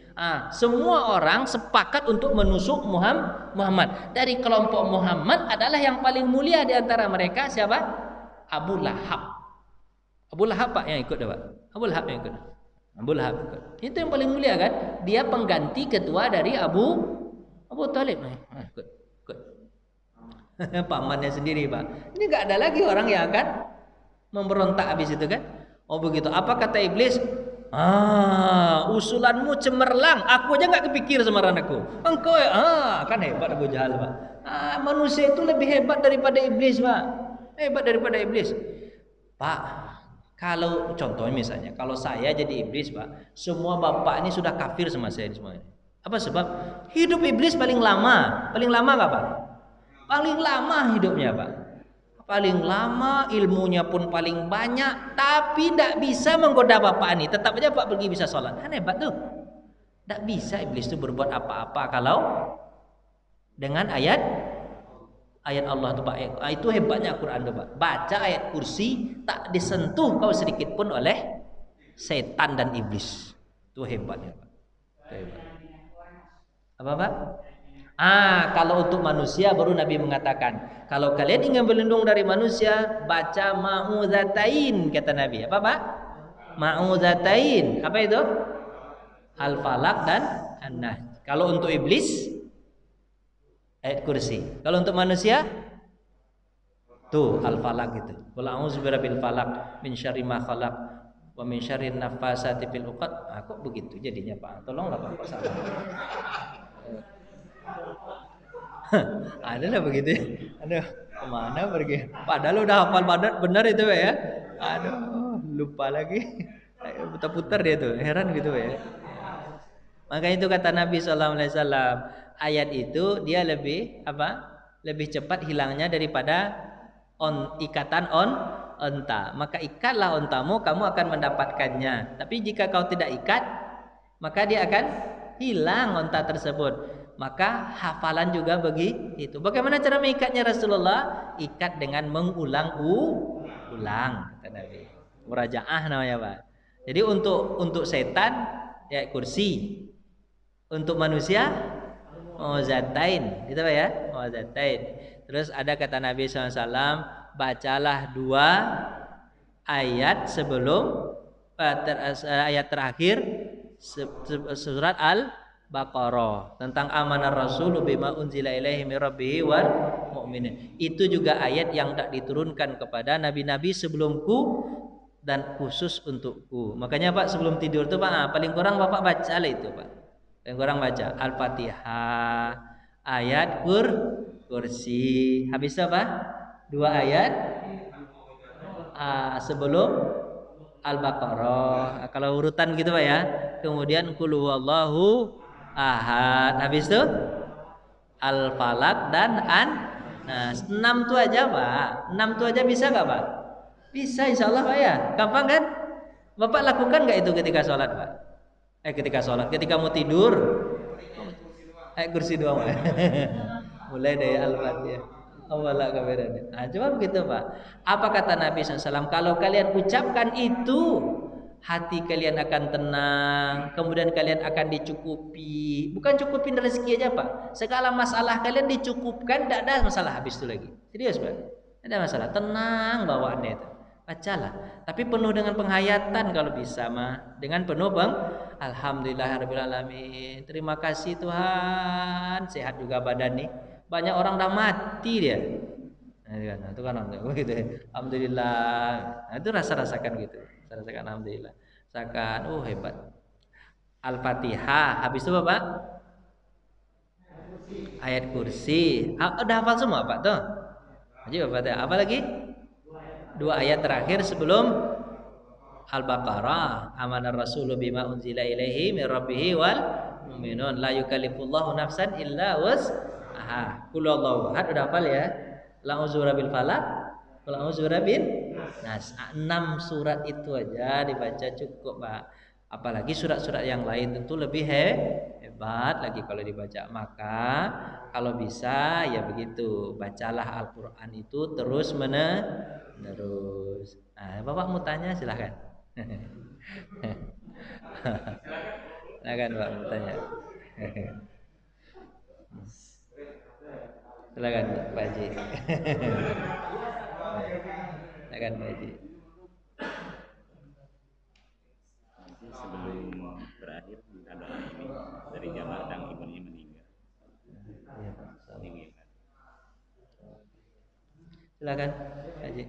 Semua orang sepakat untuk menusuk Muhammad. Dari kelompok Muhammad adalah yang paling mulia di antara mereka siapa? Abu Lahab. Abu Lahab Pak yang ikut Pak. Abu Lahab yang ikut. Abu Lahab ikut. Itu yang paling mulia kan? Dia pengganti ketua dari Abu Thalib. Ikut. Pamannya sendiri Pak. Ini nggak ada lagi orang yang akan memberontak habis itu kan? Oh begitu. Apa kata iblis? Usulanmu cemerlang. Aku aja nggak kepikir sama anakku. Engkau kan hebat Abu Jahal Pak. Manusia itu lebih hebat daripada iblis Pak. Hebat daripada iblis. Pak, kalau contohnya misalnya, kalau saya jadi iblis Pak, semua bapak ini sudah kafir sama saya semua ini. Apa sebab? Hidup iblis paling lama. Paling lama nggak Pak? Paling lama hidupnya Pak. Paling lama, ilmunya pun paling banyak, tapi tidak bisa menggoda bapak ini. Tetap aja Pak pergi bisa sholat. Kan hebat tuh. Tidak bisa iblis itu berbuat apa-apa kalau dengan ayat Allah itu Pak. Itu hebatnya Al-Quran tuh Pak. Baca ayat kursi tak disentuh kau sedikit pun oleh setan dan iblis. Itu hebatnya Pak. Itu hebat. Apa Pak? Kalau untuk manusia baru Nabi mengatakan, kalau kalian ingin berlindung dari manusia, baca ma'udzatain kata Nabi. Apa Pak? Ma'udzatain. Apa itu? Al-Falaq dan An-Nas. Kalau untuk iblis ayat kursi. Kalau untuk manusia tuh Al-Falaq gitu. Qul a'udzu birabbil falaq min syarri ma khalaq wa min syarri nafasati fil 'uqad. Kok begitu jadinya Pak? Tolonglah Pak salah. Adalah begitu ya. Aduh, kemana pergi? Padahal udah hafal benar itu ya. Aduh, lupa lagi. Putar-putar dia tuh, heran gitu ya. Makanya itu kata Nabi SAW, ayat itu dia lebih apa? Lebih cepat hilangnya daripada ikatan onta. Maka ikatlah ontamu, kamu akan mendapatkannya. Tapi jika kau tidak ikat, maka dia akan hilang onta tersebut. Maka hafalan juga begitu. Bagaimana cara mengikatnya Rasulullah? Ikat dengan mengulang-ulang kata Nabi. Murajaah namanya Pak. Jadi untuk setan ya kursi. Untuk manusia mauzatain, gitu Pak ya? Mauzatain. Terus ada kata Nabi SAW, bacalah 2 ayat sebelum ayat terakhir surat Al-Baqarah tentang amanar rasulu bima unzila ilaihi mir rabbihi wal mu'minin. Itu juga ayat yang tak diturunkan kepada nabi-nabi sebelumku dan khusus untukku. Makanya Pak sebelum tidur tuh Pak, paling kurang Bapak baca lah itu Pak. Paling kurang baca Al-Fatihah, ayat kursi. Habis itu apa? 2 ayat sebelum Al-Baqarah. Kalau urutan gitu Pak ya. Kemudian qul huwallahu ahad. Habis itu Al-Falaq dan An-Nas. 6 tuh aja Pak. 6 tuh aja bisa nggak Pak? Bisa insya Allah Pak ya. Gampang kan? Bapak lakukan nggak itu ketika sholat Pak? Ketika sholat, ketika mau tidur, kursi doang Pak. Mulai dari Al-Fatihah. Awala kabarnya. Coba begitu Pak. Apa kata Nabi SAW? Kalau kalian ucapkan itu, hati kalian akan tenang, kemudian kalian akan dicukupi. Bukan cukupin rezeki aja Pak. Segala masalah kalian dicukupkan, tidak ada masalah habis itu lagi. Serius Pak. Tidak ada masalah. Tenang bawaannya itu. Bacalah. Tapi penuh dengan penghayatan kalau bisa mah. Dengan penuh Alhamdulillahirabbil alamin. Terima kasih Tuhan. Sehat juga badan nih. Banyak orang dah mati dia. Nah, itu kan gitu. Alhamdulillah. Nah, itu rasakan gitu. Rasakan alhamdulillah. Rasakan hebat. Al-Fatihah. Habis itu Bapak? Ayat kursi. Udah hafal semua Pak tuh? Aja Bapak. Apa lagi? 2 ayat terakhir sebelum Al-Baqarah. Amanar rasulu bima unzila ilaihi min rabbih wal mu'minun la yukallifullahu nafsan illa wus'aha. Qul huwallahu ahad udah hafal ya? La uzura bil falaq, la uzura bin nas. 6 surat itu aja dibaca cukup, Pak. Apalagi surat-surat yang lain tentu lebih hebat lagi kalau dibaca. Maka kalau bisa ya begitu, bacalah Al-Qur'an itu terus menerus. Nah, Bapak mau tanya silahkan. Silakan Pak mau tanya. Silakan Pak Haji. Silakan Pak Haji. Sebelum berakhir minta doa ini dari jamaah dan ibunya meninggal. Iya Pak. Silakan Pak Haji.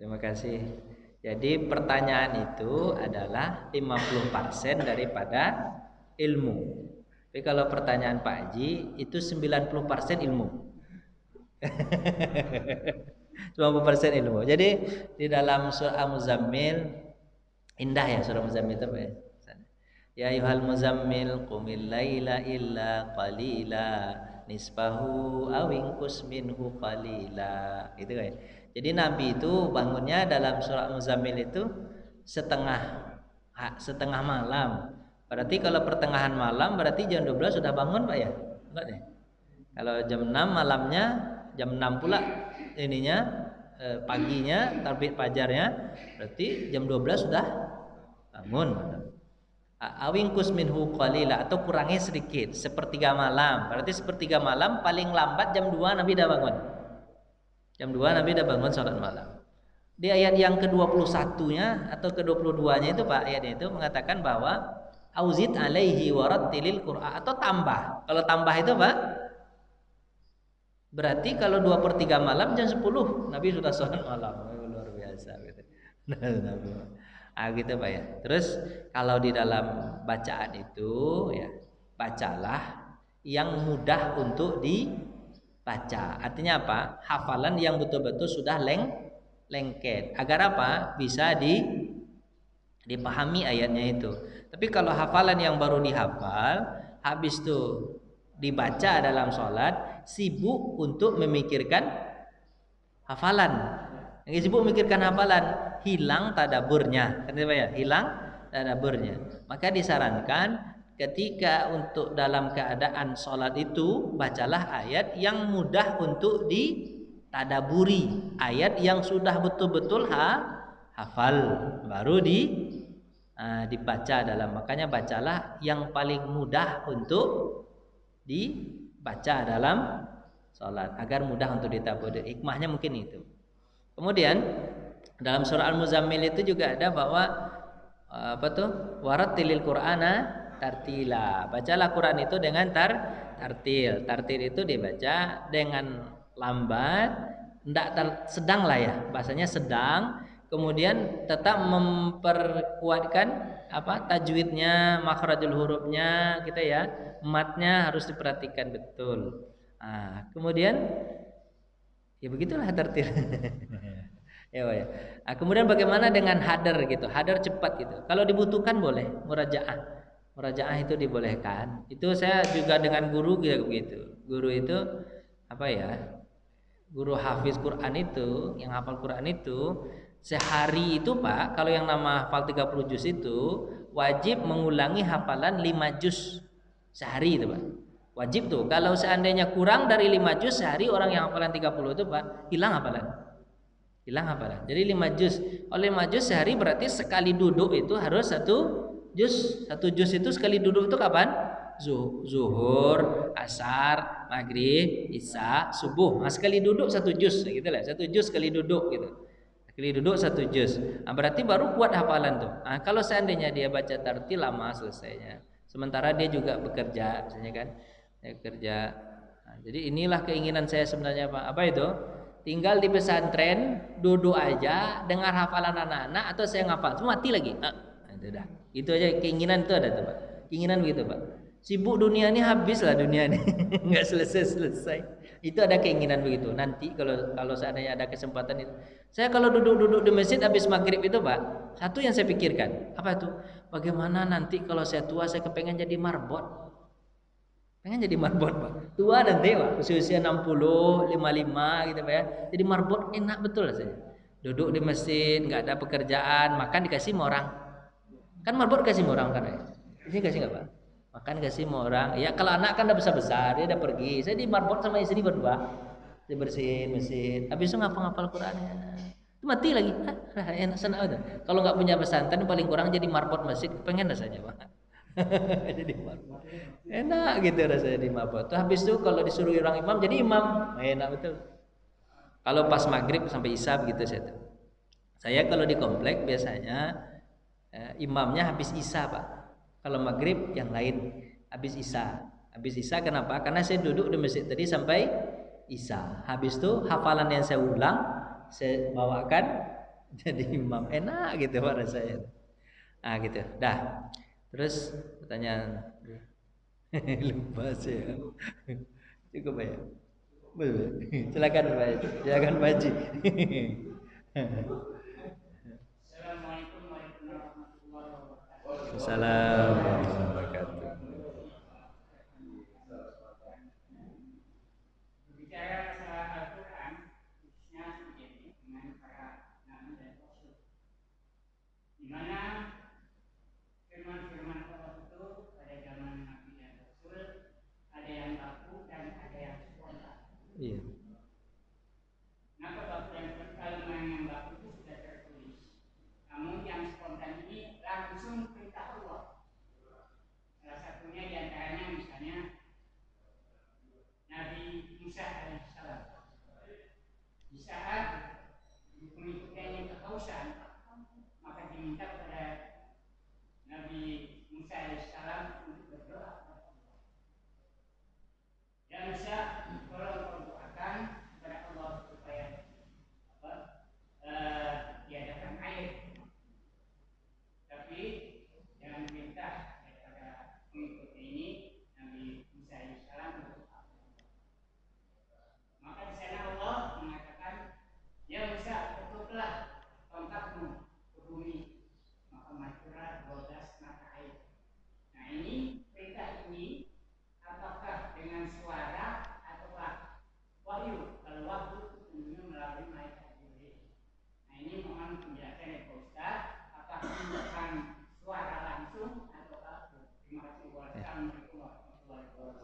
Terima kasih. Jadi pertanyaan itu adalah 50% daripada ilmu. Tapi kalau pertanyaan Pak Haji itu 90% ilmu. 90% ilmu. Jadi di dalam surah Al-Muzammil, indah ya surah Al-Muzammil itu ya. Ya ayyuhal muzammil qumil laila illa qalila nisfahu aw inqus minhu qalila. Gitu kan. Jadi Nabi itu bangunnya dalam surah Al-Muzammil itu setengah malam. Berarti kalau pertengahan malam berarti jam 12 sudah bangun Pak ya? Enggak deh. Kalau jam 6 malamnya, jam 6 pula ininya paginya terbit fajarnya, berarti jam 12 sudah bangun. Awingkus minhu qalila, atau kurangi sedikit, sepertiga malam. Berarti sepertiga malam paling lambat jam 2 Nabi dah bangun. Jam 2 Nabi dah bangun salat malam. Di ayat yang ke-21-nya atau ke-22-nya itu Pak, ayatnya itu mengatakan bahwa auzid alaihi warattilil Qur'an, atau tambah. Kalau tambah itu Pak, berarti kalau 2/3 malam jam 10 Nabi sudah salat malam. Luar biasa gitu. Gitu Pak ya. Terus kalau di dalam bacaan itu ya, bacalah yang mudah untuk dibaca. Artinya apa? Hafalan yang betul-betul sudah lengket. Agar apa? Bisa dipahami ayatnya itu. Tapi kalau hafalan yang baru dihafal, habis itu dibaca dalam sholat, sibuk untuk memikirkan hafalan. Yang sibuk memikirkan hafalan, hilang tadaburnya. Kan ya? Hilang tadaburnya. Maka disarankan ketika untuk dalam keadaan sholat itu, bacalah ayat yang mudah untuk ditadaburi, ayat yang sudah betul-betul hafal, baru dibaca dalam. Makanya bacalah yang paling mudah untuk dibaca dalam sholat, agar mudah untuk ditadaburi. Hikmahnya mungkin itu. Kemudian dalam surah Al-Muzammil itu juga ada bahwa warattilil Qur'ana tartila. Bacalah Quran itu dengan tartil. Tartil itu dibaca dengan lambat, sedang lah ya, bahasanya sedang. Kemudian tetap memperkuatkan tajwidnya, makhrajul hurufnya kita ya, matnya harus diperhatikan betul. Kemudian ya begitulah tartil. Ya, ya. Kemudian bagaimana dengan hadar gitu? Hadar cepat gitu. Kalau dibutuhkan boleh murajaah. Murajaah itu dibolehkan. Itu saya juga dengan guru gitu begitu. Guru itu Guru hafiz Quran itu, yang hafal Quran itu sehari itu Pak, kalau yang nama hafal 30 juz itu wajib mengulangi hafalan 5 juz sehari itu Pak. Wajib tuh. Kalau seandainya kurang dari 5 juz sehari, orang yang hafalan 30 itu Pak, hilang hafalan. Jadi 5 juz. Oleh 5 juz sehari berarti sekali duduk itu harus 1 juz. 1 juz itu sekali duduk itu kapan? Zuhur, asar, maghrib, isya, subuh. Sekali duduk 1 juz gitu lah. 1 juz sekali duduk gitu. Sekali duduk 1 juz. Berarti baru kuat hafalan tuh. Kalau seandainya dia baca tartil lama selesainya. Sementara dia juga bekerja, misalnya kan. Dia kerja. Jadi inilah keinginan saya sebenarnya Pak. Apa itu? Tinggal di pesantren, duduk aja, dengar hafalan anak-anak, atau saya ngafal, itu mati lagi. Itu dah. Itu aja keinginan itu ada tuh Pak. Keinginan begitu Pak. Sibuk dunia ini, habis lah dunia ini, nggak selesai. Itu ada keinginan begitu. Nanti kalau seandainya ada kesempatan itu, saya kalau duduk di masjid habis maghrib itu Pak, satu yang saya pikirkan apa itu? Bagaimana nanti kalau saya tua, saya kepengen jadi marbot. Pengen jadi marbot Pak. Tua nanti Pak, usia 60, 55 gitu Pak ya. Jadi marbot enak betul rasanya. Duduk di masjid, nggak ada pekerjaan, makan dikasih sama orang. Kan marbot kasih sama orang kan ya. Ini kasih nggak Pak? Makan kasih sama orang. Ya kalau anak kan udah besar-besar, dia udah pergi. Saya di marbot sama istri berdua. Dia bersihin masjid. Habis itu ngapal-ngapal Qurannya. Itu mati lagi. Enak senang aja. Kalau nggak punya pesantren paling kurang jadi marbot masjid, pengen rasanya Pak. Jadi marbot enak gitu rasanya di marbot. Habis itu kalau disuruh orang imam jadi imam, enak betul. Kalau pas maghrib sampai isya begitu saya kalau di komplek biasanya imamnya habis isya Pak. Kalau maghrib yang lain habis isya kenapa? Karena saya duduk di masjid tadi sampai isya. Habis itu hafalan yang saya ulang saya bawakan jadi imam, enak gitu Pak rasanya. Gitu dah. Terus pertanyaan lupa sih ya. Cukup ya. Silakan Pak. Silakan Pak Haji. Assalamualaikum warahmatullahi wabarakatuh. Assalamualaikum warahmatullahi wabarakatuh. Berbicara masalah Al-Quran, khususnya begini dengan para nabi dan rasul, di mana firman-firman Allah itu pada zaman nabi dan rasul ada yang baku dan ada yang spontan. Iya. Kenapa baku dan spontan? Kalau yang baku itu sudah tertulis, namun yang spontan ini langsung perintah Allah.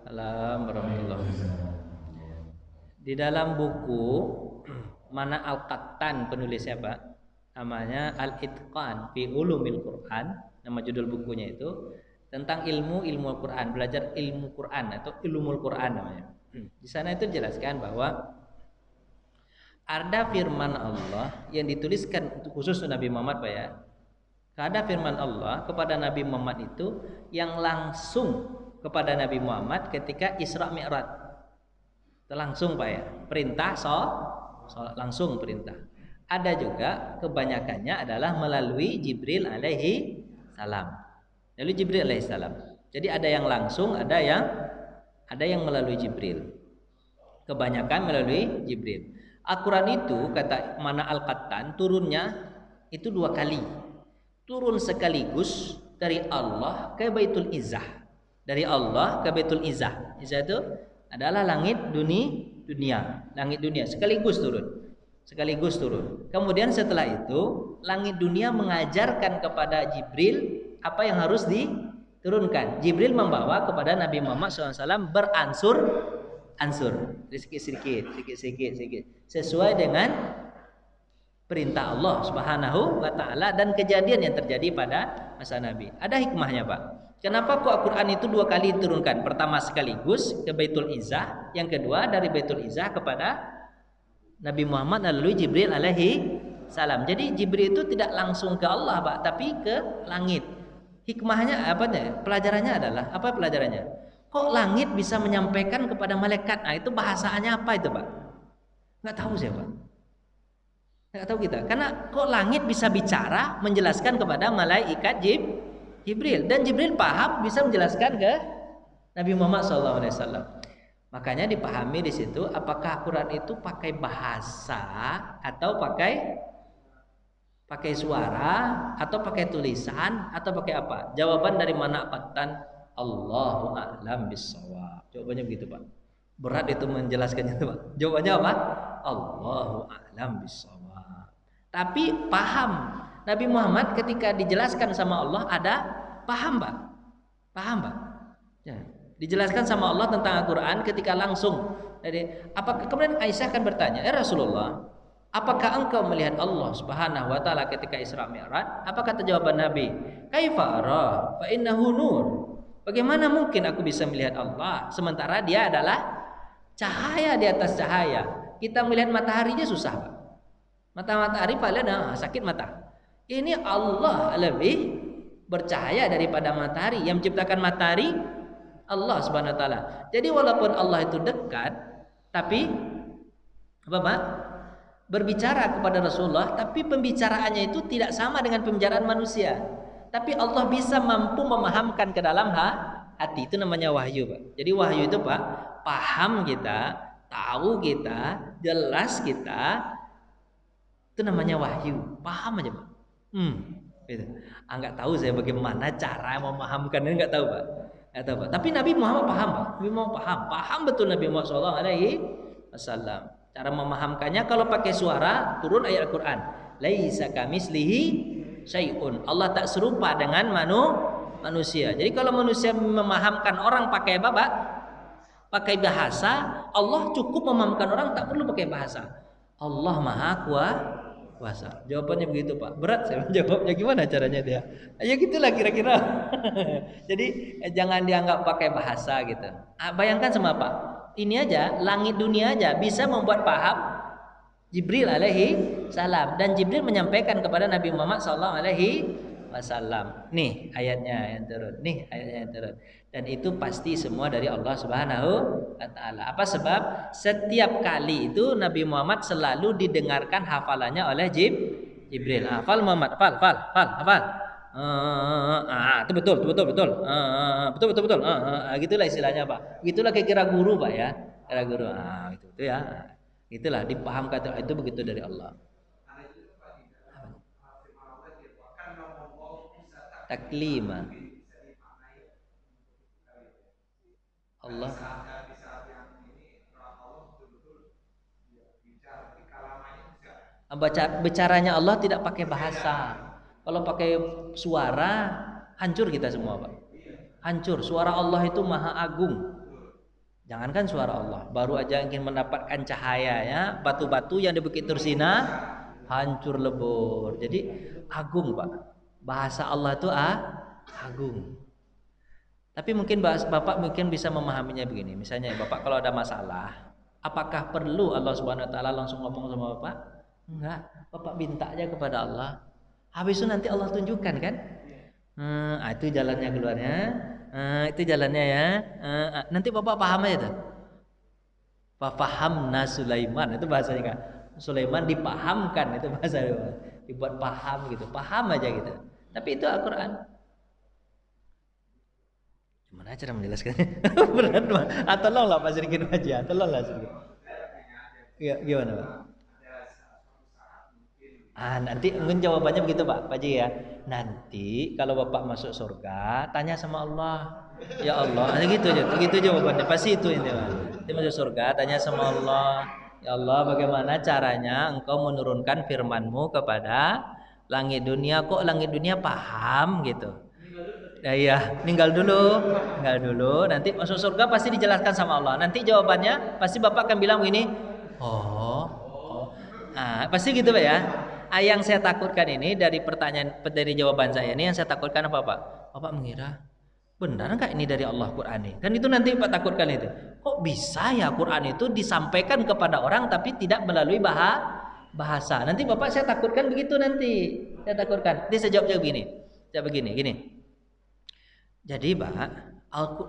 Waalaikumsalam warahmatullahi wabarakatuh. Di dalam buku Mana Al-Qattan penulisnya Pak, namanya Al-Itqan fi Ulumil Quran, nama judul bukunya itu tentang ilmu Quran, belajar ilmu Quran atau ilmul Quran namanya. Di sana itu jelaskan bahwa ada firman Allah yang dituliskan untuk khusus Nabi Muhammad Pak ya. Ada firman Allah kepada Nabi Muhammad itu yang langsung kepada Nabi Muhammad ketika Isra Mi'raj. Itu langsung Pak ya. Perintah langsung perintah. Ada juga kebanyakannya adalah melalui Jibril alaihi salam. Lalu Jibril alaihi salam. Jadi ada yang langsung, ada yang melalui Jibril. Kebanyakan melalui Jibril. Al-Quran itu kata Mana Al-Qattan turunnya itu 2 kali. Turun sekaligus dari Allah ke Baitul Izzah. Dari Allah ke Baitul Izzah. Izzah itu adalah langit dunia. Langit dunia sekaligus turun. Kemudian setelah itu langit dunia mengajarkan kepada Jibril apa yang harus diturunkan. Jibril membawa kepada Nabi Muhammad SAW beransur-ansur, sedikit sesuai dengan perintah Allah Subhanahu wa taala dan kejadian yang terjadi pada masa Nabi. Ada hikmahnya, Pak. Kenapa kok Al-Quran itu 2 kali diturunkan? Pertama sekaligus ke Baitul Izzah, yang kedua dari Baitul Izzah kepada Nabi Muhammad melalui Jibril alaihi salam. Jadi Jibril itu tidak langsung ke Allah, Pak, tapi ke langit. Hikmahnya apa ya? Pelajarannya adalah apa pelajarannya? Kok langit bisa menyampaikan kepada malaikat? Nah, itu bahasanya apa itu, Pak? Nggak tahu saya, Pak. Nggak tahu kita. Karena kok langit bisa bicara menjelaskan kepada malaikat Jibril, dan Jibril paham bisa menjelaskan ke Nabi Muhammad SAW. Makanya dipahami di situ apakah Quran itu pakai bahasa atau pakai suara atau pakai tulisan atau pakai apa? Jawaban dari Mana Al-Qattan, Allahu a'lam bissawab. Jawabannya begitu, Pak. Berat itu menjelaskannya, Pak. Jawabannya apa? Allahu a'lam bissawab. Tapi paham Nabi Muhammad ketika dijelaskan sama Allah ada paham, Pak. Ya. Dijelaskan sama Allah tentang Al-Quran ketika langsung. Jadi, kemudian Aisyah kan bertanya, Rasulullah, apakah engkau melihat Allah Subhanahu wa taala ketika Isra Mi'raj? Apa kata jawaban Nabi? Kaifa ara fa innahu nur. Bagaimana mungkin aku bisa melihat Allah sementara dia adalah cahaya di atas cahaya. Kita melihat mataharinya susah, Pak. Matahari paling sakit mata. Ini Allah lebih bercahaya daripada matahari. Yang menciptakan matahari Allah Subhanahu wa taala. Jadi walaupun Allah itu dekat, tapi apa, Pak? Berbicara kepada Rasulullah, tapi pembicaraannya itu tidak sama dengan pembicaraan manusia. Tapi Allah bisa mampu memahamkan ke dalam hati. Itu namanya wahyu, Pak. Jadi wahyu itu, Pak, paham kita, tahu kita, jelas kita. Itu namanya wahyu. Paham aja, Pak. Gitu. Enggak tahu saya bagaimana cara memahamkannya, enggak tahu, Pak. Enggak tahu, Pak. Tapi Nabi Muhammad paham, Pak. Nabi Muhammad paham betul Nabi Muhammad SAW. Cara memahamkannya kalau pakai suara, turun ayat Al-Quran. Laisa kamislihi syai'un. Allah tak serupa dengan manusia. Jadi kalau manusia memahamkan orang pakai apa, Pak? Pakai bahasa, Allah cukup memahamkan orang, tak perlu pakai bahasa. Allah Maha Kuasa. Jawabannya begitu, Pak. Berat saya menjawabnya, gimana caranya dia? Ya gitulah kira-kira. Jadi jangan dianggap pakai bahasa gitu. Bayangkan sama Pak. Ini aja, langit dunia aja bisa membuat paham Jibril alaihi salam, dan Jibril menyampaikan kepada Nabi Muhammad sallallahu alaihi wasallam. Nih ayatnya yang turun. Dan itu pasti semua dari Allah Subhanahu wa taala. Apa sebab? Setiap kali itu Nabi Muhammad selalu didengarkan hafalannya oleh Jibril. Hafal Muhammad, hafal. Itu betul. Betul. Gitulah istilahnya, Pak. Gitulah kira guru, Pak ya. Kira guru. Itu ya. Itulah dipahamkan itu begitu dari Allah. Taklima. Allah bicaranya Allah tidak pakai bahasa. Kalau pakai suara hancur kita semua, Pak. Hancur. Suara Allah itu maha agung. Jangankan suara Allah, baru aja ingin mendapatkan cahayanya, batu-batu yang di Bukit Tursina hancur lebur. Jadi agung, Pak. Bahasa Allah itu agung. Tapi mungkin Bapak mungkin bisa memahaminya begini. Misalnya Bapak kalau ada masalah, apakah perlu Allah Subhanahu wa taala langsung ngomong sama Bapak? Enggak. Bapak minta aja kepada Allah. Habis itu nanti Allah tunjukkan kan? Itu jalannya keluarnya. Itu jalannya ya. Nanti Bapak paham aja tuh. Fahamna Sulaiman, itu bahasanya kan. Sulaiman dipahamkan, itu bahasa dibuat paham gitu. Paham aja gitu. Tapi itu Al-Qur'an. Gimana cara menjelaskannya? Berat Pak. Tolonglah Pak sedikit aja. Tolonglah sedikit. Ya, gimana Pak? Nanti mungkin jawabannya begitu Pak Haji ya. Nanti kalau Bapak masuk surga, tanya sama Allah. Ya Allah, gitu aja. Begitu jawabannya. Pasti itu ini Pak. Nanti masuk surga, tanya sama Allah. Ya Allah, bagaimana caranya Engkau menurunkan firman-Mu kepada langit dunia? Kok langit dunia paham gitu? Ya iya, tinggal dulu. Nanti masuk surga pasti dijelaskan sama Allah. Nanti jawabannya pasti Bapak akan bilang begini. Pasti gitu Pak ya. Yang saya takutkan ini dari jawaban saya ini, yang saya takutkan apa Pak? Bapak mengira benar nggak ini dari Allah Quran ini? Kan itu nanti Pak takutkan itu. Kok bisa ya Quran itu disampaikan kepada orang tapi tidak melalui bahasa? Nanti Bapak saya takutkan begitu nanti. Saya takutkan. Nanti saya jawab begini. Gini. Jadi Pak,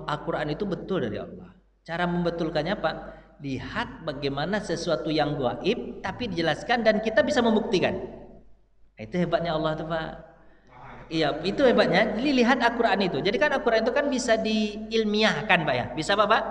Al-Quran itu betul dari Allah. Cara membetulkannya Pak, lihat bagaimana sesuatu yang gaib tapi dijelaskan dan kita bisa membuktikan. Itu hebatnya Allah tuh Pak. Iya, itu hebatnya. Jadi lihat Al-Quran itu. Jadi kan Al-Quran itu kan bisa diilmiahkan Pak ya. Bisa Pak?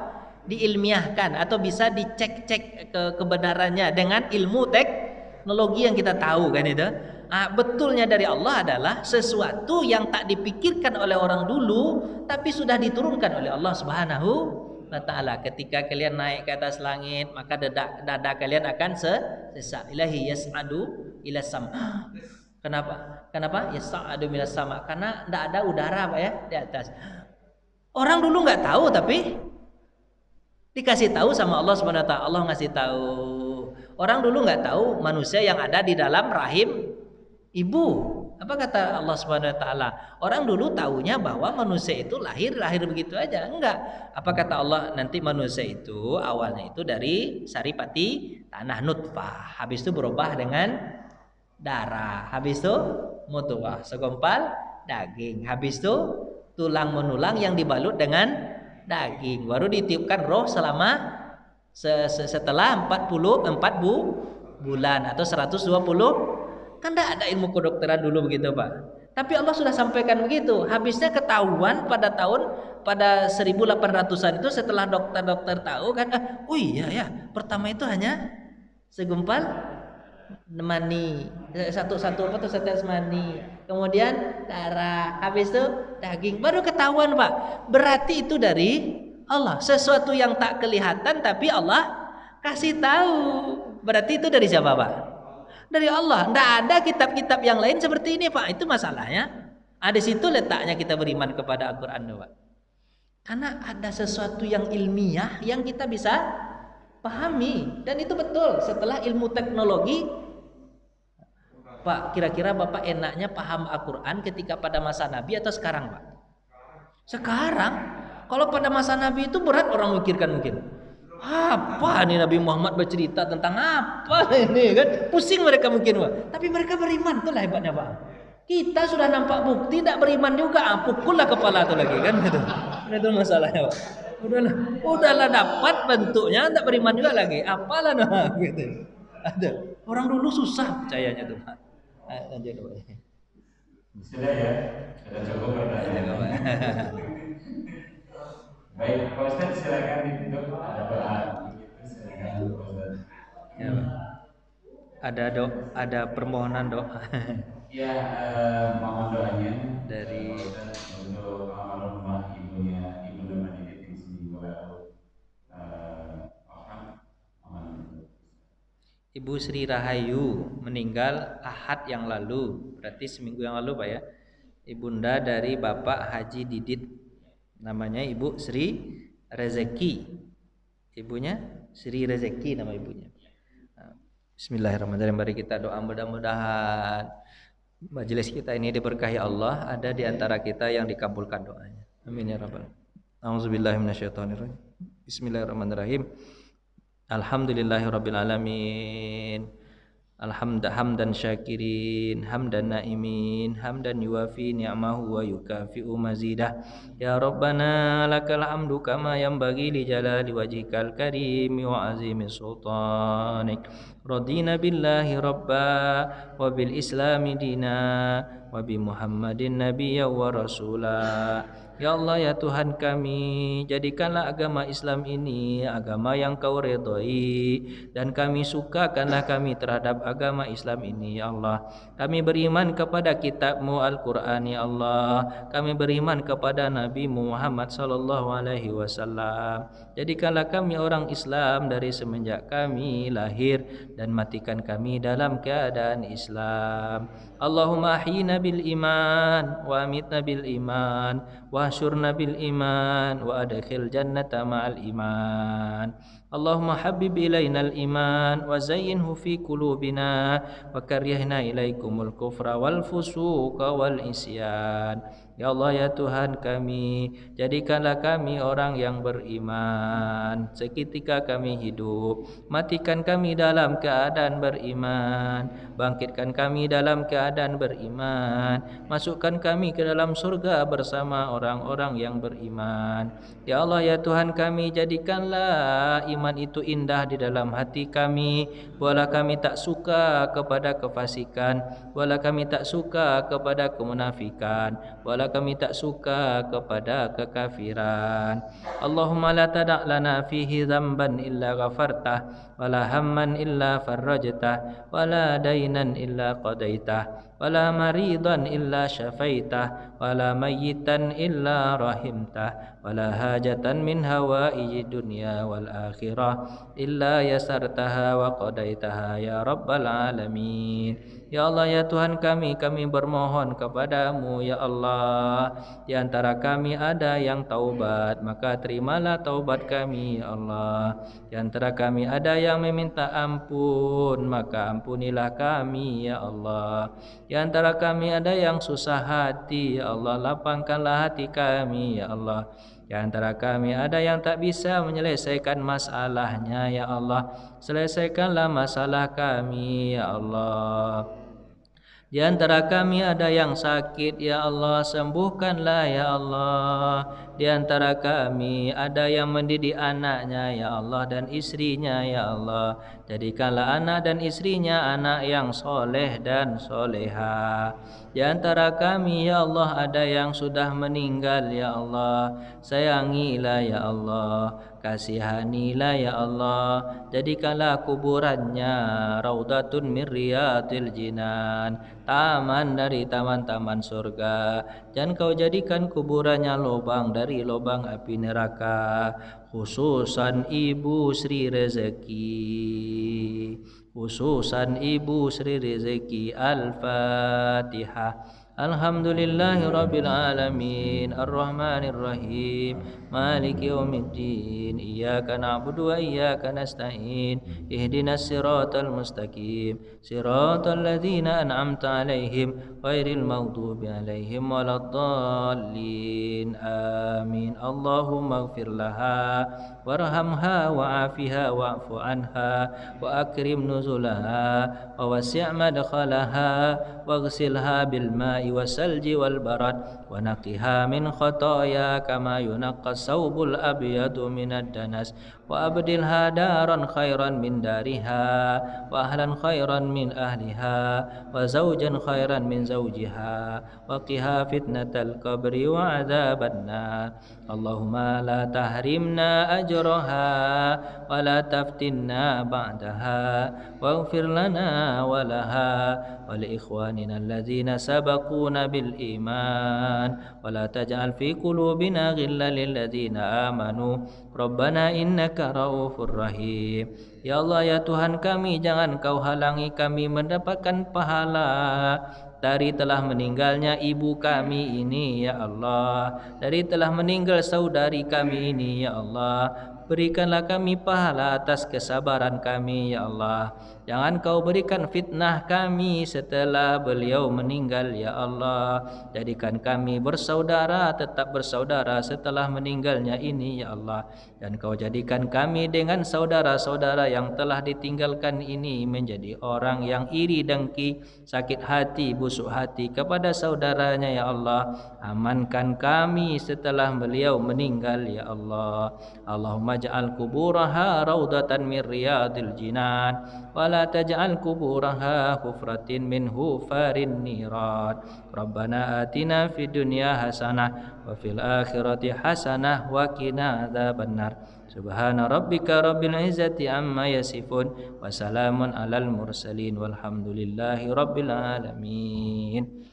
Diilmiahkan atau bisa dicek-cek kebenarannya dengan ilmu teknologi yang kita tahu kan itu. Betulnya dari Allah adalah sesuatu yang tak dipikirkan oleh orang dulu tapi sudah diturunkan oleh Allah Subhanahu wa taala. Ketika kalian naik ke atas langit, maka dada kalian akan sesak. Ilahi yas'adu ila sama. Kenapa? Yas'adu ila sama. Karena tidak ada udara Pak ya di atas. Orang dulu nggak tahu tapi dikasih tahu sama Allah Subhanahu wa taala. Allah ngasih tahu. Orang dulu nggak tahu manusia yang ada di dalam rahim ibu. Apa kata Allah Subhanahu wa taala? Orang dulu taunya bahwa manusia itu lahir begitu aja. Enggak. Apa kata Allah? Nanti manusia itu awalnya itu dari saripati tanah nutfah. Habis itu berubah dengan darah. Habis itu mudghah, segumpal daging. Habis itu tulang menulang yang dibalut dengan daging. Baru ditiupkan roh selama setelah 44 bulan atau 120. Kan tidak ada ilmu kedokteran dulu begitu Pak. Tapi Allah sudah sampaikan begitu. Habisnya ketahuan pada 1800-an itu setelah dokter-dokter tahu kan. Oh iya ya, pertama itu hanya segumpal mani, satu setes mani. Kemudian darah, habis itu daging. Baru ketahuan Pak. Berarti itu dari Allah. Sesuatu yang tak kelihatan tapi Allah kasih tahu. Berarti itu dari siapa Pak? Dari Allah. Tidak ada kitab-kitab yang lain seperti ini Pak. Itu masalahnya. Di situ letaknya kita beriman kepada Al-Quran Pak. Karena ada sesuatu yang ilmiah yang kita bisa pahami. Dan itu betul. Setelah ilmu teknologi, Pak, kira-kira Bapak enaknya paham Al-Quran ketika pada masa Nabi atau sekarang Pak? Sekarang. Kalau pada masa Nabi itu berat orang mikirkan mungkin. Apa nih Nabi Muhammad bercerita tentang apa ini kan? Pusing mereka mungkin Pak. Tapi mereka beriman, itulah hebatnya Pak. Kita sudah nampak bukti tidak beriman juga, pukullah kepala itu lagi kan gitu. Itu masalahnya Pak. Udahlah dapat bentuknya tidak beriman juga lagi. Apalah gitu. Ada. Orang dulu susah percayanya tuh Pak. Lanjut Pak. Sudah ya. Sudah cukup pertanyaan. Baik, Pak Ustaz silakan ditutup. Ada doa. Silakan Pak Ustaz. Ya, ada permohonan doa. Ya, mohon doanya dari untuk almarhumah ibunya Ibu Manidit di sini Walau Ibu Sri Rahayu meninggal Ahad yang lalu, berarti seminggu yang lalu Pak ya. Ibunda dari Bapak Haji Didit, namanya Ibu Sri Rezeki. Ibunya Sri Rezeki nama ibunya. Bismillahirrahmanirrahim. Mari kita doa, mudah-mudahan majelis kita ini diberkahi Allah, ada di antara kita yang dikabulkan doanya. Amin ya rabbal alamin. A'udzubillahi minasyaitonirrajim. Bismillahirrahmanirrahim. Alhamdulillahirabbil alamin. Hamdan syakirin, hamdan naimin, hamdan yuwafi ni'amahu wa yukafi'u mazidah. Ya Rabbana lakal hamdu kama yanbaghi li jalali wajhikal karim wa azimi sultanik. Radina billahi rabba wa bil islami dina wa bi Muhammadin nabiyya wa rasula. Ya Allah ya Tuhan kami, jadikanlah agama Islam ini agama yang Kau redhoi, dan kami sukakanlah kami terhadap agama Islam ini ya Allah. Kami beriman kepada kitab-Mu Al-Quran ya Allah. Kami beriman kepada Nabi-Mu Muhammad sallallahu alaihi wasallam. Jadikanlah kami orang Islam dari semenjak kami lahir, dan matikan kami dalam keadaan Islam. Allahumma ahyina bil iman wa amitna bil iman wa hasyurna bil iman wa adkhil jannata ma'al iman. Allahumma habib ilaina al iman wa zayyinhu fi qulubina wa karihna ilaikumul kufra wal fusuqa wal isyan. Ya Allah ya Tuhan kami, jadikanlah kami orang yang beriman seketika kami hidup, matikan kami dalam keadaan beriman, bangkitkan kami dalam keadaan beriman, masukkan kami ke dalam surga bersama orang-orang yang beriman. Ya Allah ya Tuhan kami, jadikanlah iman itu indah di dalam hati kami, wala kami tak suka kepada kefasikan, wala kami tak suka kepada kemunafikan, wala kami tak suka kepada kekafiran. Allahumma la tada' lana fihi dhanban illa ghafartah, wala hamman illa farrajtah, wala dainan illa qadaitah, wala maridan illa syafaitah, wala mayyitan illa rahimtah, wala hajatan min hawaiji dunya wal akhirah illa yasartaha wa qadaitaha ya rabbal alamin. Ya Allah ya Tuhan kami bermohon kepadamu ya Allah. Di antara kami ada yang taubat, maka terimalah taubat kami ya Allah. Di antara kami ada yang meminta ampun, maka ampunilah kami ya Allah. Di antara kami ada yang susah hati ya Allah, lapangkanlah hati kami ya Allah. Di antara kami ada yang tak bisa menyelesaikan masalahnya ya Allah, selesaikanlah masalah kami ya Allah. Di antara kami ada yang sakit ya Allah, sembuhkanlah ya Allah. Di antara kami ada yang mendidik anaknya ya Allah dan istrinya ya Allah, jadikanlah anak dan istrinya anak yang soleh dan soleha. Di antara kami ya Allah ada yang sudah meninggal ya Allah, sayangilah ya Allah, kasihanilah ya Allah, jadikanlah kuburannya raudatun min riyadil jinan, taman dari taman-taman surga. Jangan Kau jadikan kuburannya lubang dari lubang api neraka. Khususan Ibu Sri Rezeki, khususan Ibu Sri Rezeki. Al-Fatihah. Alhamdulillahi rabbil alamin, arrahmanir rahim, maliki yaumiddin, iyyaka na'budu wa iyyaka nasta'in, ihdinas siratal mustaqim, siratal ladzina an'amta 'alaihim ghairil maghdubi 'alaihim waladdallin. Amin. Allahumma ighfir laha warhamha wa'afiha wa'fu anha wa akrim nuzulaha wa wasi' madkhalaha waghsilha bil ma'i wasalji wal barad wa naqiha min khataaya kama yunaqqa saubul abyadu minad danas wa abdilha daran khairan min dariha wa ahlan khairan min ahliha wa zawjan khairan min zawjiha wa qiha fitnatal qabri wa adzaban nar. Allahumma la tahrimna ajraha wa la taftinna ba'daha waghfir lana wa laha wa li ikhwanina alladzina sabaquna bil iman wa la taj'al fi qulubina ghillan lil ladzina amanu rabbana innaka raufur rahim. Ya Allah ya Tuhan kami, jangan Kau halangi kami mendapatkan pahala dari telah meninggalnya ibu kami ini ya Allah, dari telah meninggal saudari kami ini ya Allah. Berikanlah kami pahala atas kesabaran kami ya Allah. Jangan kau berikan fitnah kami setelah beliau meninggal ya Allah. Jadikan kami bersaudara, tetap bersaudara setelah meninggalnya ini ya Allah. Dan kau jadikan kami dengan saudara-saudara yang telah ditinggalkan ini menjadi orang yang iri dengki, sakit hati, busuk hati kepada saudaranya ya Allah. Amankan kami setelah beliau meninggal ya Allah. Allahumma ja'al kuburaha raudatan min riyadil jinan wa la taj'al kuburaha hufratin min hufarin niran. Rabbana atina fid dunya hasanah wa fil akhirati hasanah wa qina adzabannar. Subhana rabbika rabbil izzati amma yasifun wa salamun alal mursalin walhamdulillahi rabbil alamin.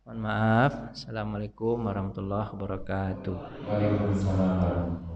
Mohon maaf. Assalamualaikum warahmatullahi wabarakatuh. Waalaikumsalam.